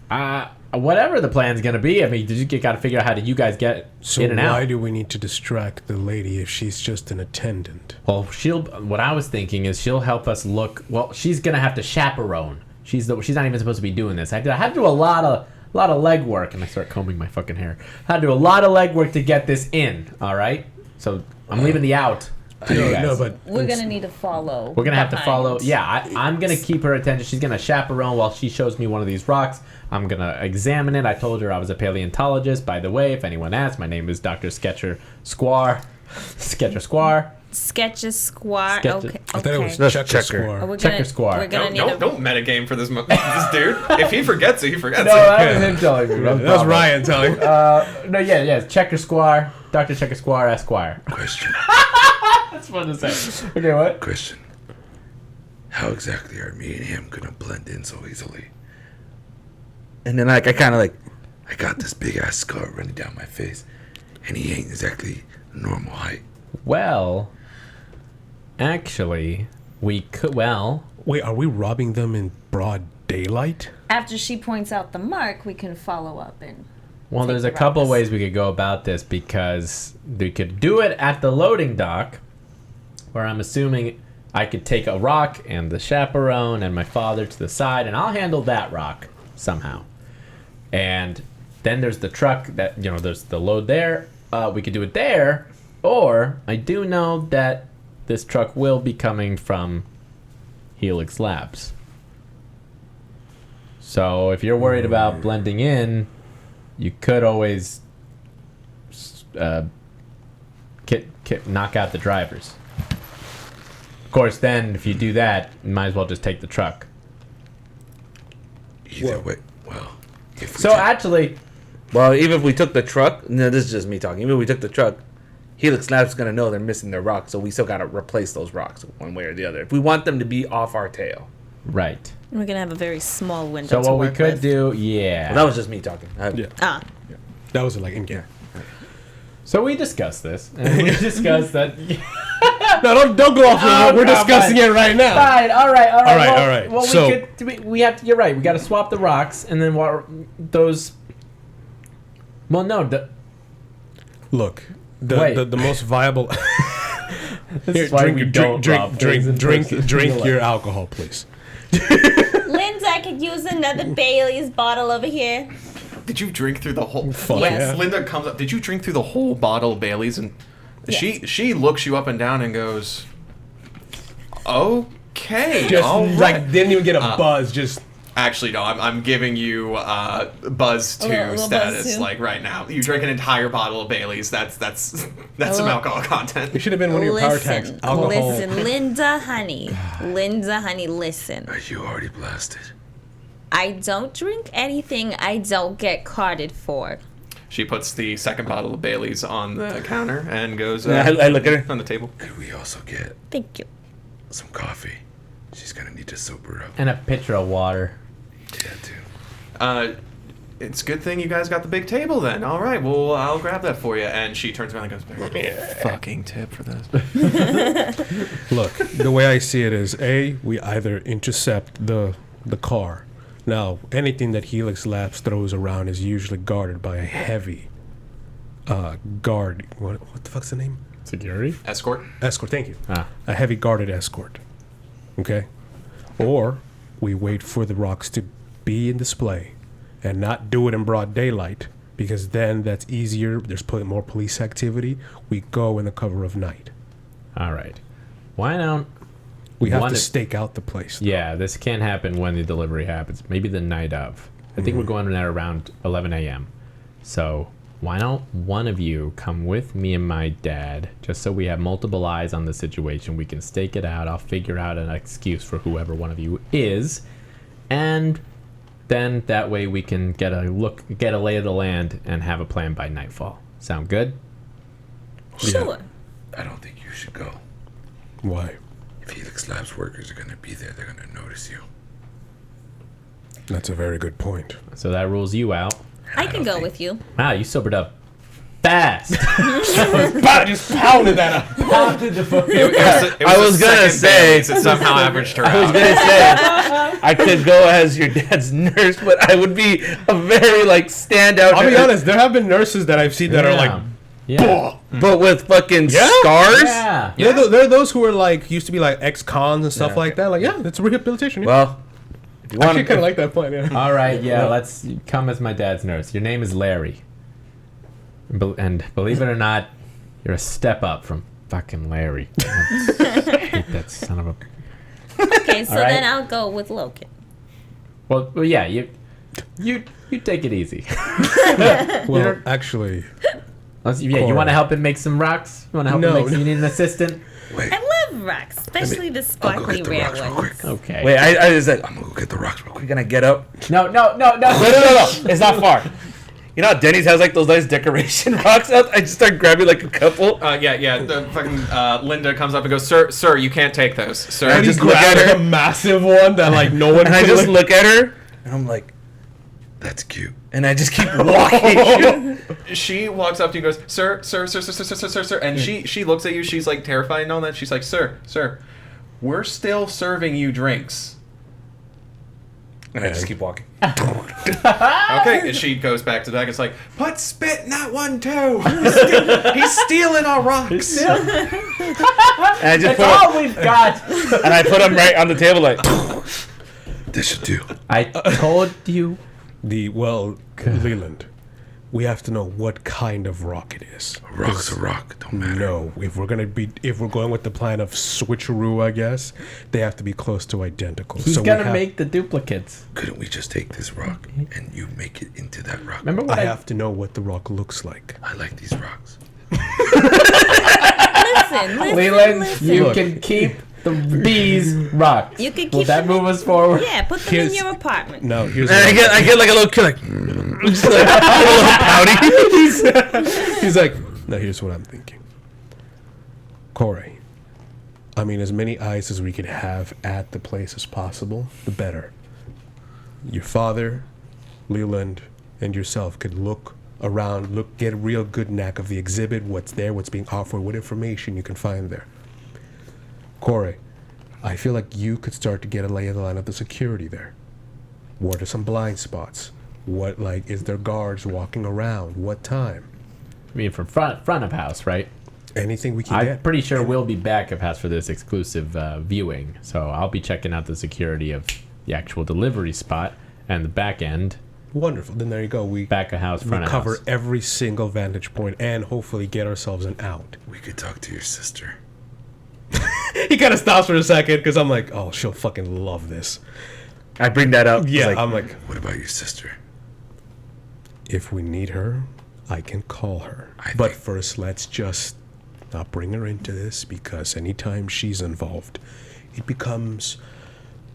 Whatever the plan's gonna be, I mean, you got to figure out how you guys get So in and out. why do we need to distract the lady if she's just an attendant? Well, what I was thinking is she'll help us look. Well, she's gonna have to chaperone. She's not even supposed to be doing this. I had to do a lot of legwork, and I start combing my fucking hair. I had to do a lot of legwork to get this in. All right, so I'm leaving the out. To you guys. No, but We're gonna need to follow. We're gonna have to behind. follow. Yeah, I'm gonna keep her attention. She's gonna chaperone while she shows me one of these rocks. I'm gonna examine it. I told her I was a paleontologist. By the way, if anyone asks, my name is Dr. Sketcher Squar. Sketcher Squar. Sketches squad. Sketches. Okay. I thought it was okay. checker checker. square. We're Checker gonna, squad. We're gonna need to. Don't metagame for this this dude. If he forgets it, he forgets No, it. that was him telling me. That was Ryan telling. No, yeah, Checker Squar. Dr. Checker Squar Esquire. Question. That's fun to say. Okay, what? Question. How exactly are me and him gonna blend in so easily? And then like I kind of like, I got this big ass scar running down my face, and he ain't exactly normal height. Well, actually, we could. Well, Wait, are we robbing them in broad daylight? After she points out the mark, we can follow up and. Well, Take there's the a couple rocks. ways we could go about this because we could do it at the loading dock, where I'm assuming I could take a rock and the chaperone and my father to the side, and I'll handle that rock somehow. And then there's the truck that, there's the load there. We could do it there, or I do know that this truck will be coming from Helix Labs. So if you're worried about blending in, you could always knock out the drivers. Of course, then if you do that, you might as well just take the truck. Either way, well, if we So take- actually, well, even if we took the truck, no, this is just me talking. Even if we took the truck, Helix Labs is gonna know they're missing their rocks, so we still gotta replace those rocks one way or the other. If we want them to be off our tail. right. We're gonna have a very small window. So to what we work could with. do, yeah. Well, that was just me talking. Ah, That was like in game. So we discussed this, and we discussed that. No, don't go off. Oh, We're come discussing on. it right now. Fine. All right. All right, Well, all right. Well, So- we have to. You're right. We got to swap the rocks, and then those. Well, no. Look, Wait. the most viable. This Here, is why we don't rob things in person. drink your alcohol, please. Linda, I could use another Bailey's bottle over here. Did you drink through the whole? Fuck Yes. yeah. Linda comes up. Did you drink through the whole bottle of Bailey's? And she looks you up and down and goes, "Okay, Just all right." like didn't even get a buzz. Just Actually, no. I'm giving you buzz A little buzz status too. like right now. You drink an entire bottle of Bailey's. That's some little- alcohol content. it should have been one of your power tags. Alcohol. Listen, Linda, honey, listen. Are you already blasted? I don't drink anything I don't get carded for. She puts the second bottle of Bailey's on the counter and goes Yeah, I look at her. on the table. Could we also get Thank you. some coffee? She's gonna need to sober up. And a pitcher of water. Yeah, too. It's a good thing you guys got the big table then. All right, well, I'll grab that for you. And she turns around and goes, fucking tip for this. Look, the way I see it is, we either intercept the car. Now, anything that Helix Labs throws around is usually guarded by a heavy guard. What the fuck's the name? Security. Escort. Escort. Thank you. Ah. A heavy guarded escort. Okay? Or we wait for the rocks to be in display and not do it in broad daylight because then that's easier. There's more police activity. We go in the cover of night. All right. Why don't? We have One to is- stake out the place. Yeah, this can't happen when the delivery happens. Maybe the night of. I think we're going there around 11 a.m. So why don't one of you come with me and my dad, just so we have multiple eyes on the situation. We can stake it out. I'll figure out an excuse for whoever one of you is, and then that way we can get a lay of the land, and have a plan by nightfall. Sound good? Sure. I don't think you should go. Why? If Helix Labs workers are gonna be there, they're gonna notice you. That's a very good point. So that rules you out. I can don't go think- with you. Wow, you sobered up fast. Just pounded that up. Pounded the fucking. I was gonna say- it somehow averaged her I was out. gonna say I could go as your dad's nurse, but I would be a very like standout. I'll be honest. There have been nurses that I've seen that are like, yeah. but with fucking Yeah? scars. Yeah. there are those who are like used to be like ex-cons and stuff Yeah. like that. Like, yeah, that's rehabilitation. Yeah. Well, if you I want actually kind of like that point. Yeah. All right, yeah, let's come as my dad's nurse. Your name is Larry. And believe it or not, you're a step up from fucking Larry. I hate that son of a... Okay, so All right. then I'll go with Logan. Well, yeah, you take it easy. Well, actually, You want to help him make some rocks? You want to help him No, make some... You need an assistant? Wait, I love rocks, especially the I'll go sparkly get the rare rocks real ones. quick. Okay. wait, I was like, I'm gonna go get the rocks real quick. we're gonna get up. No. No, it's not far. You know how Denny's has like those nice decoration rocks out? I just start grabbing like a couple. Yeah. The fucking Linda comes up and goes, "Sir, you can't take those, sir." and just he look at grabbed her. a massive one that like no one. And I could just lift. look at her and I'm like, That's cute. and I just keep walking. She walks up to you and goes, sir, and she looks at you. She's like terrified and all that. She's like, sir, we're still serving you drinks. And I just keep walking. Okay, and she goes back to the back. It's like, put spit in that one too. He's stealing our rocks. And I just That's put all them, we've got. and I put them right on the table like. This should do. I told you. Leland, we have to know what kind of rock it is. A rock's a rock. Don't matter. No, if we're going with the plan of switcheroo, I guess they have to be close to identical. He's so we gonna have- make the duplicates. Couldn't we just take this rock and you make it into that rock? Remember what I have to know what the rock looks like. I like these rocks. Listen, Leland, listen. you Look. can keep the bees rocks. You can Will keep that them move us forward? Yeah, put them in your apartment. No, here's And what I get like a little kid like, just like a little pouty. he's like. Now here's what I'm thinking. Corey, I mean, as many eyes as we can have at the place as possible, the better. Your father, Leland, and yourself could look around, get a real good knack of the exhibit, what's there, what's being offered, what information you can find there. Corey, I feel like you could start to get a lay of the land of the security there. What are some blind spots? What, like, is there guards walking around? What time? I mean, from front of house, right? Anything we can I'm get. pretty sure we'll be back of house for this exclusive viewing. So I'll be checking out the security of the actual delivery spot and the back end. Wonderful. Then there you go. We Back of house, front of cover house. every single vantage point and hopefully get ourselves an out. We could talk to your sister. He kind of stops for a second because I'm like, oh, she'll fucking love this. I bring that up. Yeah, It's I'm like, What about your sister? if we need her, I can call her. I But think- first, let's just not bring her into this because anytime she's involved, it becomes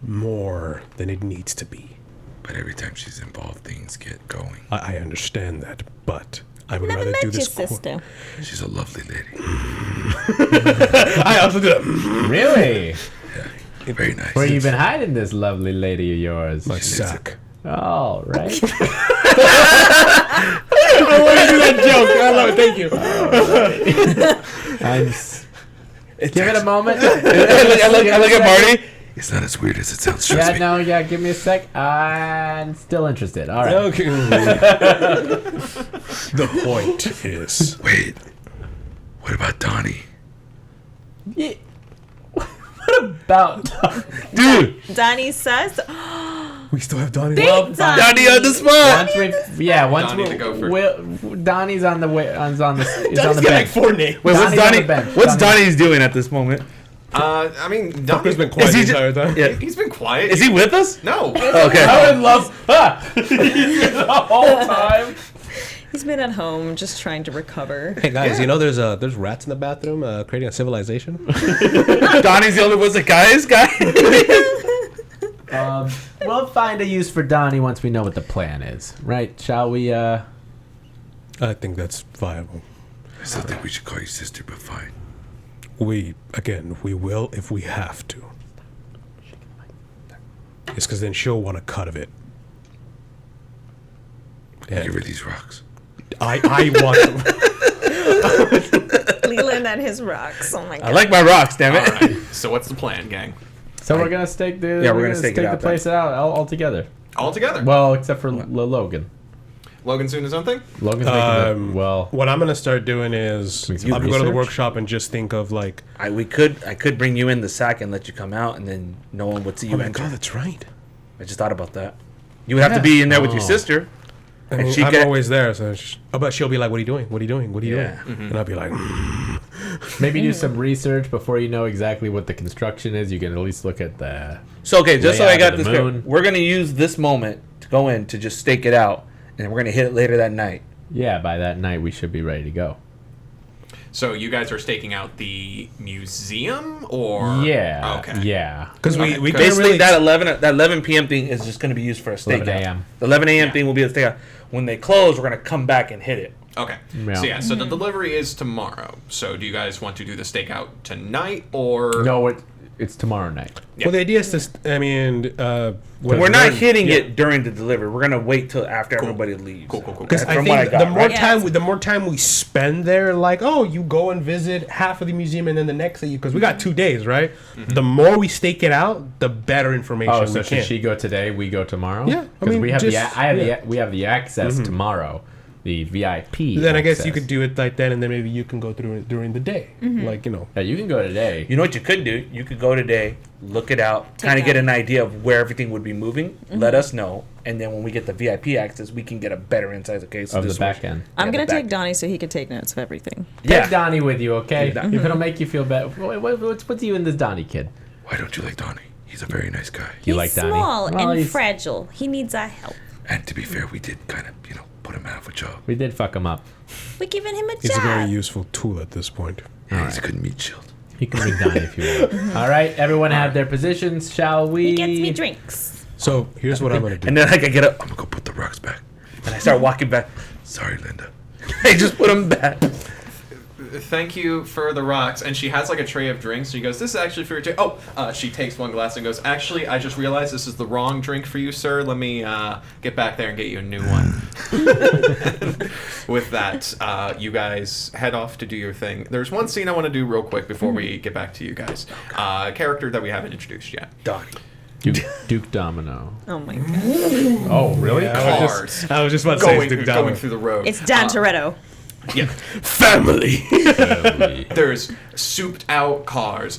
more than it needs to be. But every time she's involved, things get going. I understand that, but I would Never rather met do your this. sister. She's a lovely lady. I also do that. Really? Very nice. Where you been hiding this lovely lady of yours? My sack. All right. I want to do that joke. I love it. Thank you. Give it a moment. I look at Marty. It's not as weird as it sounds. Trust Yeah, me. no, yeah. Give me a sec. I'm still interested. All right. Okay. The point is, Wait. What about Donnie? Yeah. What about? Dude, Donnie says, we still have Donnie. Big Love. Donnie. Donnie on the spot. Once Donnie to go first. Donnie's on the way. Is on the Donnie's bench. got like 4 names. Wait, what's Donnie's on Donnie? the bench. What's Donnie- Donnie's doing at this moment? I mean, Tucker's been quiet Is the he entire time. Yeah. He's been quiet. Is he with us? No. Okay. I would love the whole time. he's been at home just trying to recover. Hey guys, you know there's rats in the bathroom creating a civilization. Donnie's the only one that guy. We'll find a use for Donnie once we know what the plan is, right? Shall we? I think that's viable. I still think we should call your sister, but fine. We will if we have to. It's because then she'll want a cut of it. Give her And these rocks. I want them. Leland and his rocks. Oh my god. I like my rocks, damn it. All right. So what's the plan, gang? So we're gonna stake the we're gonna stake it out the place out all together. All together. Well, except for Logan. Logan's doing his own thing. Logan's making the, well. What I'm gonna start doing is Doing I'm some gonna go to the research? workshop and just think of like, I could bring you in the sack and let you come out, and then no one would see you oh my enter. god, that's right. I just thought about that. You would have to be in there with your Oh. sister. I And mean, she I'm get- always there, so but she'll be like, "What are you doing? What are you doing? What are you Yeah. doing?" And I'll be like, Maybe do some research before you know exactly what the construction is. You can at least look at the. So okay, just so I Layout got of this the clear, moon. we're gonna use this moment to go in to just stake it out, and we're gonna hit it later that night. Yeah, by that night we should be ready to go. So you guys are staking out the museum, or Yeah. Okay. Yeah. because Okay. we can't Basically, really. that 11 p.m. thing is just gonna be used for a stake 11 out. a.m. The 11 a.m. Yeah. thing will be a stake out. When they close, we're gonna come back and hit it. Okay. Yeah. So so the delivery is tomorrow. So do you guys want to do the stakeout tonight, or No, it's tomorrow night. Yeah. Well, the idea is to. I mean, We're not hitting it during the delivery. We're gonna wait till after everybody leaves. Cool. Because I From think what I got, the more right? time, the more time we spend there, like, oh, you go and visit half of the museum, and then the next day, because we got 2 days, right? The more we stake it out, the better information Oh, we so can. should she go today? We go tomorrow. Yeah, I because mean, we have just- we have the access tomorrow, the VIP. Then I guess you access. could do it like that, and then maybe you can go through it during the day, like Yeah, you can go today. You know what you could do? You could go today, look it out, kind of get an idea of where everything would be moving. Let us know, and then when we get the VIP access, we can get a better insight. Okay, so Of this the was- back end. I'm Yeah, gonna the take back- Donnie so he could take notes of everything. Yeah. Take Donnie with you, okay? Take Donnie. If it'll make you feel better. What's you and this Donnie kid? Why don't you like Donnie? He's a very nice guy. You He's like Donnie? small Well, and he's- fragile. He needs our help. And to be fair, we did kind of, put him out of a job. We did fuck him up. We're giving him a he's a very job. useful tool at this point. Yeah, he's a good meat shield. You can bring Donnie if you want. All right, everyone have their positions, shall we? He gets me drinks. So here's what I'm gonna do. And then I can get up I'm gonna go put the rocks back. and I start walking back. Sorry, Linda. I just put them back. Thank you for the rocks. And she has like a tray of drinks. She goes, "This is actually for your drink." She takes one glass and goes, "Actually, I just realized this is the wrong drink for you, sir. Let me get back there and get you a new one." With that, you guys head off to do your thing. There's one scene I want to do real quick before we get back to you guys. A character that we haven't introduced yet. Donnie. Duke Domino. Oh my god. Oh, really? Cars I was just about to say going, Duke going Domino. through the road. It's Don Toretto. Yeah. Family. There's souped out cars,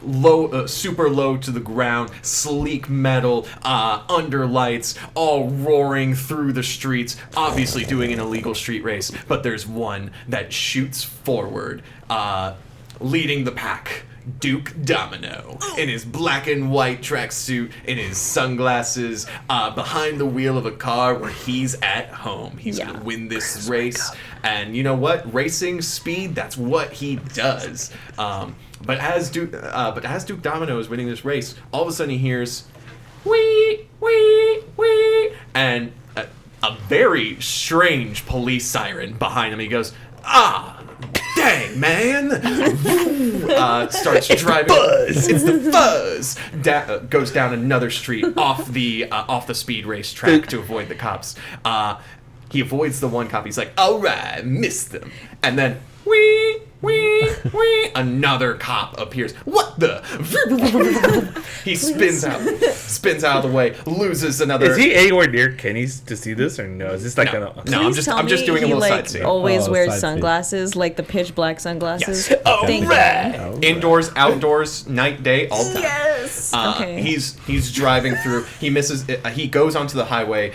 low, super low to the ground, sleek metal, under lights, all roaring through the streets, obviously doing an illegal street race, but there's one that shoots forward, leading the pack. Duke Domino in his black and white tracksuit, in his sunglasses, behind the wheel of a car where he's at home. He's gonna win this race, and you know what? Racing speed, that's what he does. But as Duke Domino is winning this race, all of a sudden he hears, wee, wee, wee, and a very strange police siren behind him. He goes, dang, man! Starts driving. It's the fuzz. Goes down another street off the speed race track to avoid the cops. He avoids the one cop. He's like, "All right, missed them." And then, wee, wee, wee, another cop appears. What the? He spins out of the way, loses another. Is he anywhere near Kenny's to see this, or no? Is this like No. a... No, I'm just doing a little he, side scene. always Oh, wears side scene. sunglasses, like the pitch black sunglasses. Yes. Thank you. right. Indoors, outdoors, night, day, all the time. Yes. Okay. He's driving through. He misses. He goes onto the highway,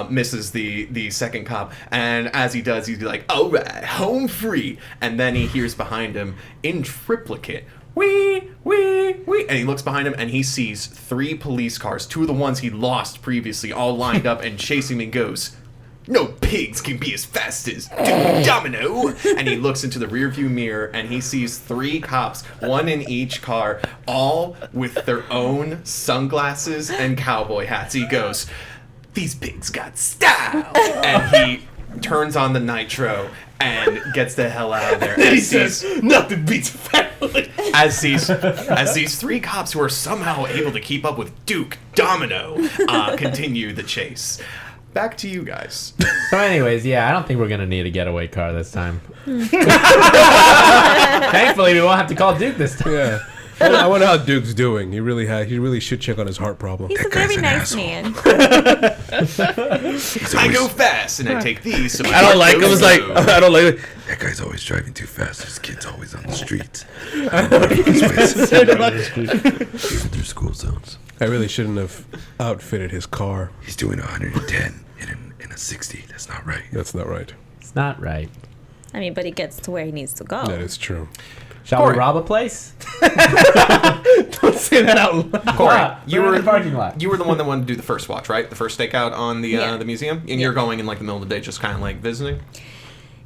misses the second cop, and as he does, he's like, "All right, home free." And then he hears behind him in triplicate, "Wee, wee, wee," and he looks behind him and he sees 3 police cars, 2 of the ones he lost previously, all lined up and chasing him. And goes, "No pigs can be as fast as Duke Domino." And he looks into the rearview mirror and he sees 3 cops, 1 in each car, all with their own sunglasses and cowboy hats. He goes, "These pigs got style." And he turns on the nitro and gets the hell out of there. Then he says, "Nothing beats family." As these 3 cops who are somehow able to keep up with Duke Domino continue the chase. back to you guys. So, anyways, yeah, I don't think we're gonna need a getaway car this time. Thankfully, we won't have to call Duke this time. Yeah. I wonder how Duke's doing. He really should check on his heart problem. He's a guy's very an nice asshole. man. I go fast and I take these. So I don't like it. Was like, I don't like it. That guy's always driving too fast. His kid's always on the streets. Through school zones. I really shouldn't have outfitted his car. He's doing 110 in a 60. That's not right. That's not right. It's not right. I mean, but he gets to where he needs to go. That is true. Shall Corey. we rob a place? Don't say that out loud. Corey, you were in the parking lot. You were the one that wanted to do the first watch, right? The first stakeout on the Yeah. the museum, and you're going in like the middle of the day, just kind of like visiting.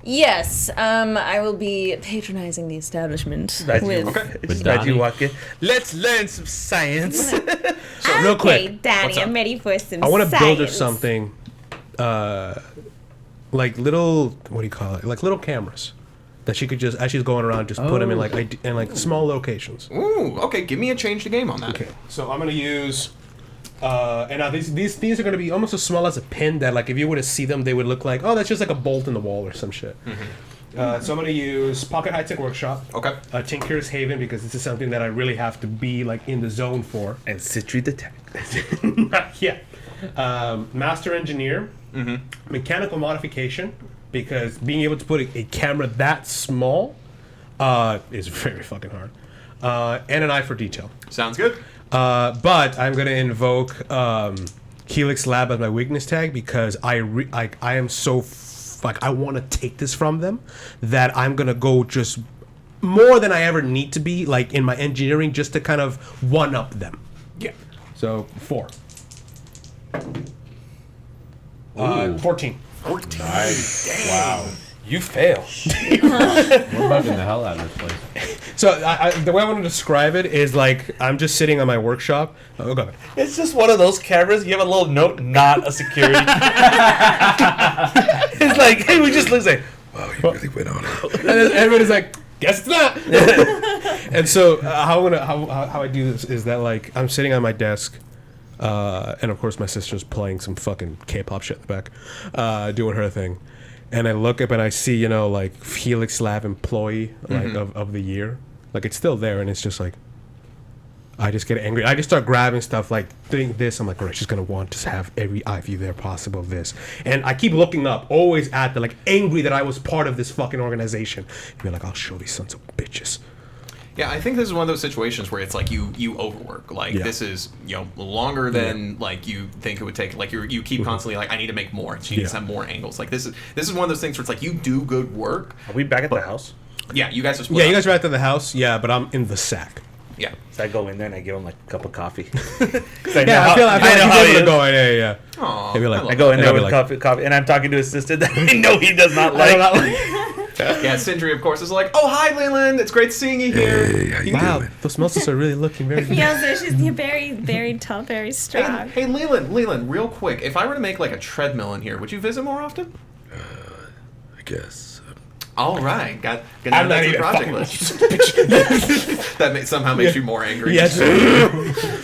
Yes, I will be patronizing the establishment Imagine with. you, Okay. just Donnie. imagine you walk in. Let's learn some science. Real quick, Danny, I'm ready for some I want to build her science. something, like little, what do you call it? Like little cameras that she could just, as she's going around, just put them in like small locations. Ooh, okay. Give me a change the game on that. Okay, so I'm gonna use, and now these things are gonna be almost as small as a pin. That like if you were to see them, they would look like, oh, that's just like a bolt in the wall or some shit. So I'm gonna use Pocket High Tech Workshop, Okay. Tinker's Haven, because this is something that I really have to be like in the zone for. And Citry the Tech. Yeah. Master Engineer, Mechanical Modification, because being able to put a camera that small is very fucking hard. And an eye for detail. Sounds good. But I'm gonna invoke Helix Lab as my weakness tag because I am so I want to take this from them that I'm gonna go just more than I ever need to be like in my engineering just to kind of one up them. Yeah. So 4. 14. 14. Wow. You fail. We're bugging the hell out of this place. So the way I want to describe it is like I'm just sitting on my workshop. Oh god. It's just one of those cameras. You have a little note, not a security. It's like, hey, we just look like, Wow, you really went on it. And then everybody's like, guess it's not. And so how I do this is that like I'm sitting on my desk, and of course my sister's playing some fucking K-pop shit in the back, doing her thing, and I look up and I see like Helix Lab employee like of the year, like it's still there, and it's just like I just get angry. I just start grabbing stuff like doing this. I'm like, all right, she's gonna want to have every eye view there possible of this, and I keep looking up, always at the like angry that I was part of this fucking organization. And be like, I'll show these sons of bitches. Yeah, I think this is one of those situations where it's like you overwork. Like this is longer than like you think it would take. Like you keep constantly like I need to make more. She needs to have more angles. Like this is one of those things where it's like you do good work. are we back at the house? Yeah, you guys are split. Yeah, up. you guys are back to the house. Yeah, but I'm in the sack. Yeah. So I go in there and I give him like a cup of coffee. Yeah, I feel like you're able to go in. Yeah. Aw, Maybe like I go in there Maybe with like- coffee, and I'm talking to his sister that I know he does not like. Yeah, Sindri of course is like, oh hi Leland, it's great seeing you here. Hey, how you Wow, doing? those muscles are really looking very good. Fiance, she's very, very tough, very strong. Hey Leland, real quick, if I were to make like a treadmill in here, would you visit more often? I guess. All right, got I'm not the even project fucking list. That somehow makes you more angry. Yes.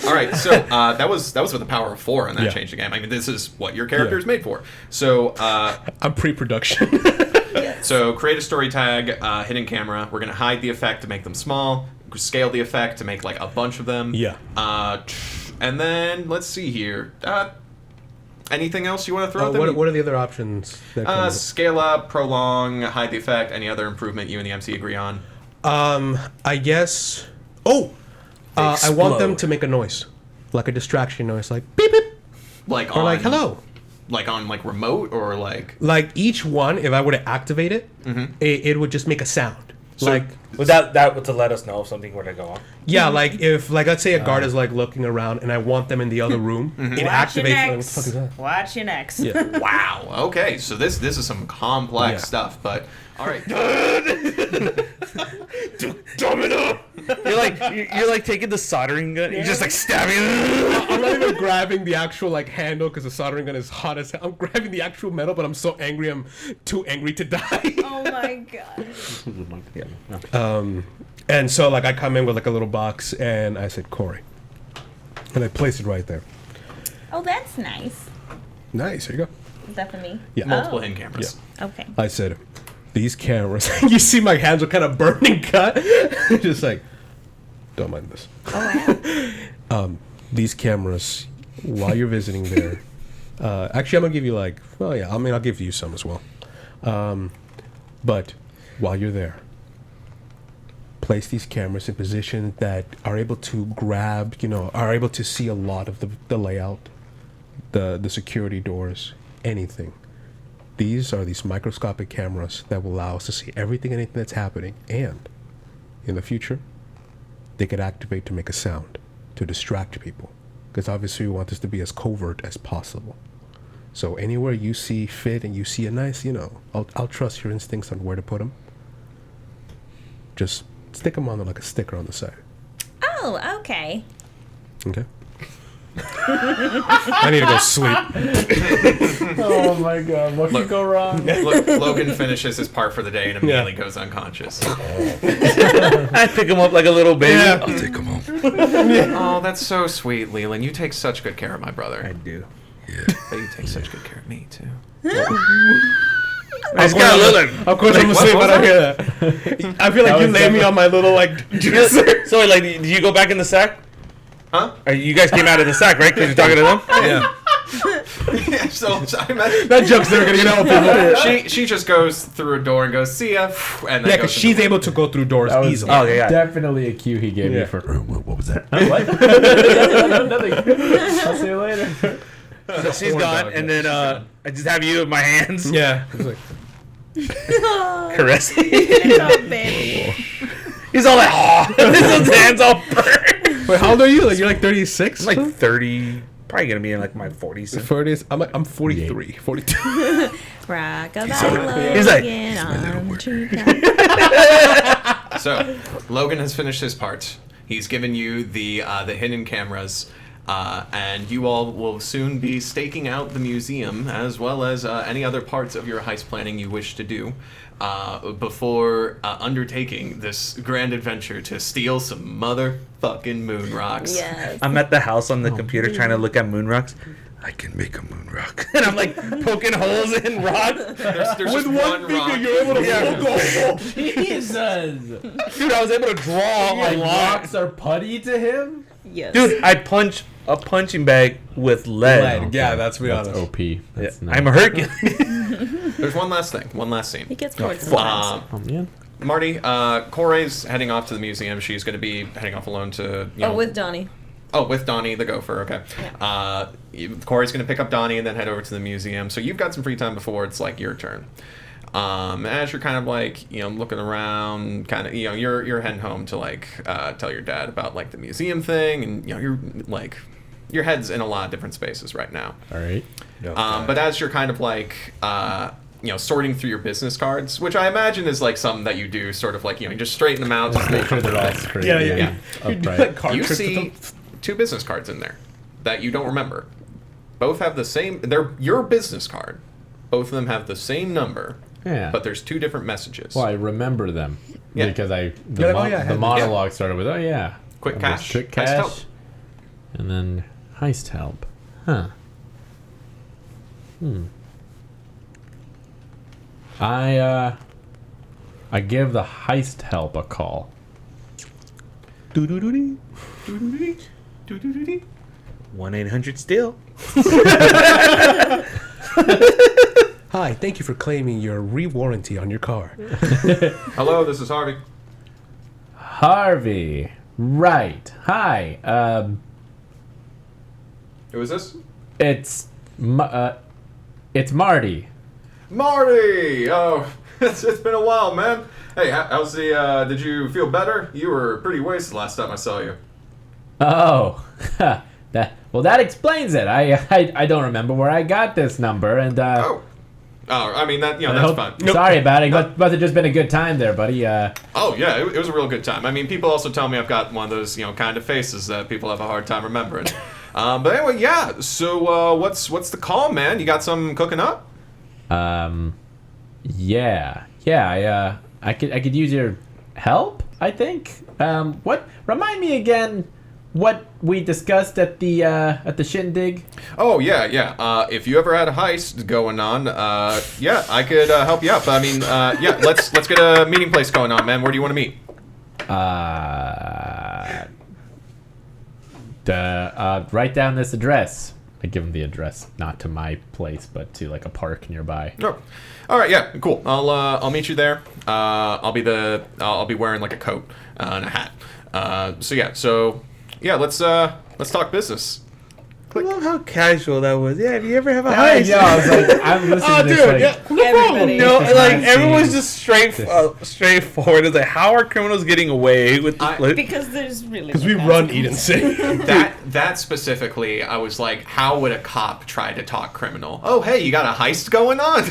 All right, so that was with the power of 4, and that Yeah. changed the game. I mean, this is what your character is made for. So, I'm pre-production. so create a story tag, hidden camera. We're gonna hide the effect to make them small. Scale the effect to make like a bunch of them. Yeah. And then let's see here. Anything else you want to throw at them? What are the other options? That come with it? Scale up, prolong, hide the effect. Any other improvement you and the MC agree on? I guess. Oh, I want them Explode. to make a noise, like a distraction noise, like beep beep, Like or on like hello. Like on like remote or like. Like each one, if I were to activate it, it would just make a sound. Like Was that to let us know if something were to go on? yeah, like if like let's say a guard is like looking around and I want them in the other room, it Watch your activates. Like, what the next. fuck is that? Watch your next. Yeah. Wow. Okay. So this is some complex Yeah. stuff, but all right. You're like taking the soldering gun. You're just like stabbing. I'm not even grabbing the actual like handle because the soldering gun is hot as hell. I'm grabbing the actual metal, but I'm so angry. I'm too angry to die. Oh my god. And so like I come in with like a little box and I said Corey, and I place it right there. Oh, that's nice. Nice. Here you go. Is that for me? Yeah. Multiple Oh. hidden cameras. Okay. I said, these cameras. You see my hands are kind of burning cut. Just like, don't mind this. Oh wow. These cameras, while you're visiting there, actually, I'm gonna give you I'll give you some as well. But while you're there, place these cameras in positions that are able to grab, are able to see a lot of the layout, the security doors, anything. These are these microscopic cameras that will allow us to see everything and anything that's happening, and in the future, they could activate to make a sound to distract people, because obviously we want this to be as covert as possible. So anywhere you see fit and you see a nice, I'll trust your instincts on where to put them. Just stick them on like a sticker on the side. Oh, okay. Okay. I need to go sleep. Oh my god, what could go wrong? Logan finishes his part for the day and immediately goes unconscious. I pick him up like a little baby. Yeah. I'll take him home. Oh, that's so sweet, Leland. You take such good care of my brother. I do. Yeah. But you take such good care of me, too. I just got Leland. Of course, I'm asleep. I don't hear that. I feel like That you was lay me on my little juicer. So, like, did you go back in the sack? Huh? Or you guys came out of the sack, right? Because you're talking to them? Yeah. Yeah, so I imagine That joke's never gonna get out, people. she just goes through a door and goes, see ya. And then Yeah, goes because she's into- able to go through doors That was easily. Oh, okay, yeah. definitely a cue he gave me Yeah. for. What was that? What? Nothing. I'll see you later. So she's Poor gone, dog, and yeah. then I just have you in my hands. Yeah. It's like, Caressing. Oh, baby. He's all like, oh. His hands all burned. wait, how old are you? Like, you're like 36? I'm like 30, probably going to be in like my 40s. 40s. I'm 43, 42. Rock a He's like, So, Logan has finished his part. He's given you the hidden cameras, and you all will soon be staking out the museum as well as any other parts of your heist planning you wish to do before undertaking this grand adventure to steal some motherfucking moon rocks. Yes. I'm at the house on the computer trying to look at moon rocks. I can make a moon rock. And I'm like poking holes in rocks. There's just one rock. able to Jesus! Dude, I was able to draw a lot. Rocks are putty to him? Yes. Dude, I punch a punching bag with lead. Yeah, that's to be That's honest. OP. That's I'm a Hercules. There's one last thing. One last scene. He gets bored Uh, sometimes. Oh, man. Marty, Corey's heading off to the museum. She's going to be heading off alone to, Oh, with Donnie. Oh, with Donnie, the gopher, okay. Corey's going to pick up Donnie and then head over to the museum. So you've got some free time before it's like your turn. As you're kind of like, looking around, kind of, you're heading home to like tell your dad about like the museum thing, and you're like, your head's in a lot of different spaces right now. All right. But as you're kind of like, sorting through your business cards, which I imagine is like something that you do, sort of like, you just straighten them out. Just make sure they're all straight. Yeah. Yeah. Upright. You see 2 business cards in there that you don't remember. Both have the same. They're your business card. Both of them have the same number, Yeah. but there's 2 different messages. Well, I remember them Yeah. because You're like, oh, yeah, I the had monologue started with, oh yeah, Quick And there's cash, quick heist cash, help. and then heist help. Huh. I give the heist help a call. 1-800-STEAL. Hi, thank you for claiming your re-warranty on your car. Hello, this is Harvey. Harvey. Right. Hi. Who is this? It's Marty. Marty. Oh, it's been a while, man. Hey, how's the? Did you feel better? You were pretty wasted last time I saw you. Oh. that explains it. I don't remember where I got this number, and Oh, I mean that. I That's hope- fine. Sorry about it. Must have just been a good time there, buddy. Oh yeah, it was a real good time. I mean, people also tell me I've got one of those kind of faces that people have a hard time remembering. But anyway, yeah. So what's the call, man? You got something cooking up? Yeah. I could use your help, I think. What? Remind me again what we discussed at the shindig? Oh yeah. If you ever had a heist going on, yeah, I could help you out. But I mean, yeah, let's get a meeting place going on, man. Where do you want to meet? Write down this address. I give him the address, not to my place, but to like a park nearby. Oh, all right, yeah, cool. I'll meet you there. I'll be wearing like a coat and a hat. So yeah, let's talk business. I love how casual that was. Yeah, if you ever have a I heist. know. I was like, I'm listening to this. Everybody. No, like I've everyone's seen just straightforward. It's like, how are criminals getting away with this? Because there's really Because we run Eden City. That specifically, I was like, how would a cop try to talk criminal? Oh, hey, you got a heist going on?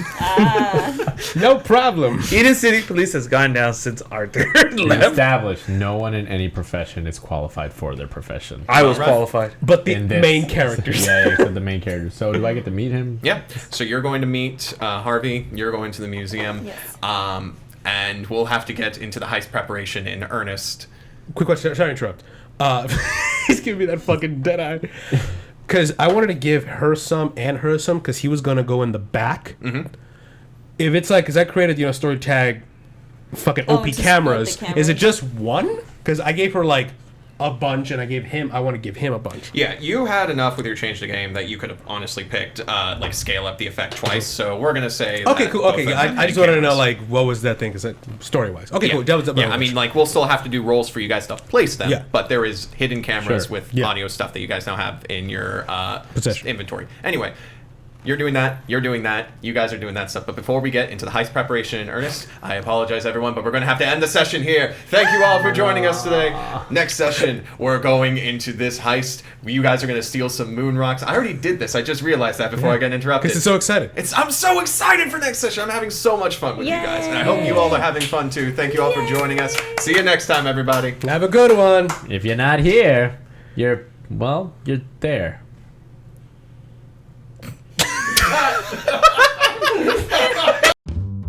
No problem. Eden City Police has gone down since Arthur We left. established no one in any profession is qualified for their profession. I was Right. qualified. But the In this. main characters. Yeah, except the main characters. So do I get to meet him? Yeah. So you're going to meet Harvey. You're going to the museum. Yes. And we'll have to get into the heist preparation in earnest. Quick question. Sorry to interrupt. He's giving me that fucking dead eye. Because I wanted to give her some and her some because he was going to go in the back. Mm-hmm. If it's like, because I created, story tag fucking Oh, OP to split the cameras. Is it cameras. just one? Because I gave her like a bunch and I want to give him a bunch. Yeah, you had enough with your change the game that you could have honestly picked like scale up the effect twice. So we're gonna say Okay, that cool. both Okay, of them I make just wanted to know cameras. like what was that thing? Because story wise. Okay, Yeah. cool. That was Yeah, I mean, like we'll still have to do rolls for you guys to place them. Yeah. But there is hidden cameras Sure. with Yeah. audio stuff that you guys now have in your Possession. inventory. Anyway, you're doing that. You're doing that. You guys are doing that stuff. But before we get into the heist preparation in earnest, I apologize, everyone, but we're going to have to end the session here. Thank you all for joining us today. Next session, we're going into this heist. You guys are going to steal some moon rocks. I already did this. I just realized that before I got interrupted. because it's so exciting. I'm so excited for next session. I'm having so much fun with you guys. And I hope you all are having fun too. Thank you all for joining us. See you next time, everybody. Have a good one. If you're not here, you're there.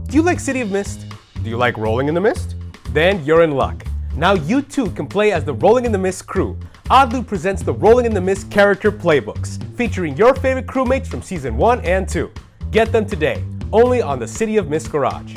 Do you like City of Mist? Do you like Rolling in the Mist? Then you're in luck. Now you too can play as the Rolling in the Mist crew. Oddly presents the Rolling in the Mist character playbooks, featuring your favorite crewmates from Season 1 and 2. Get them today, only on the City of Mist Garage.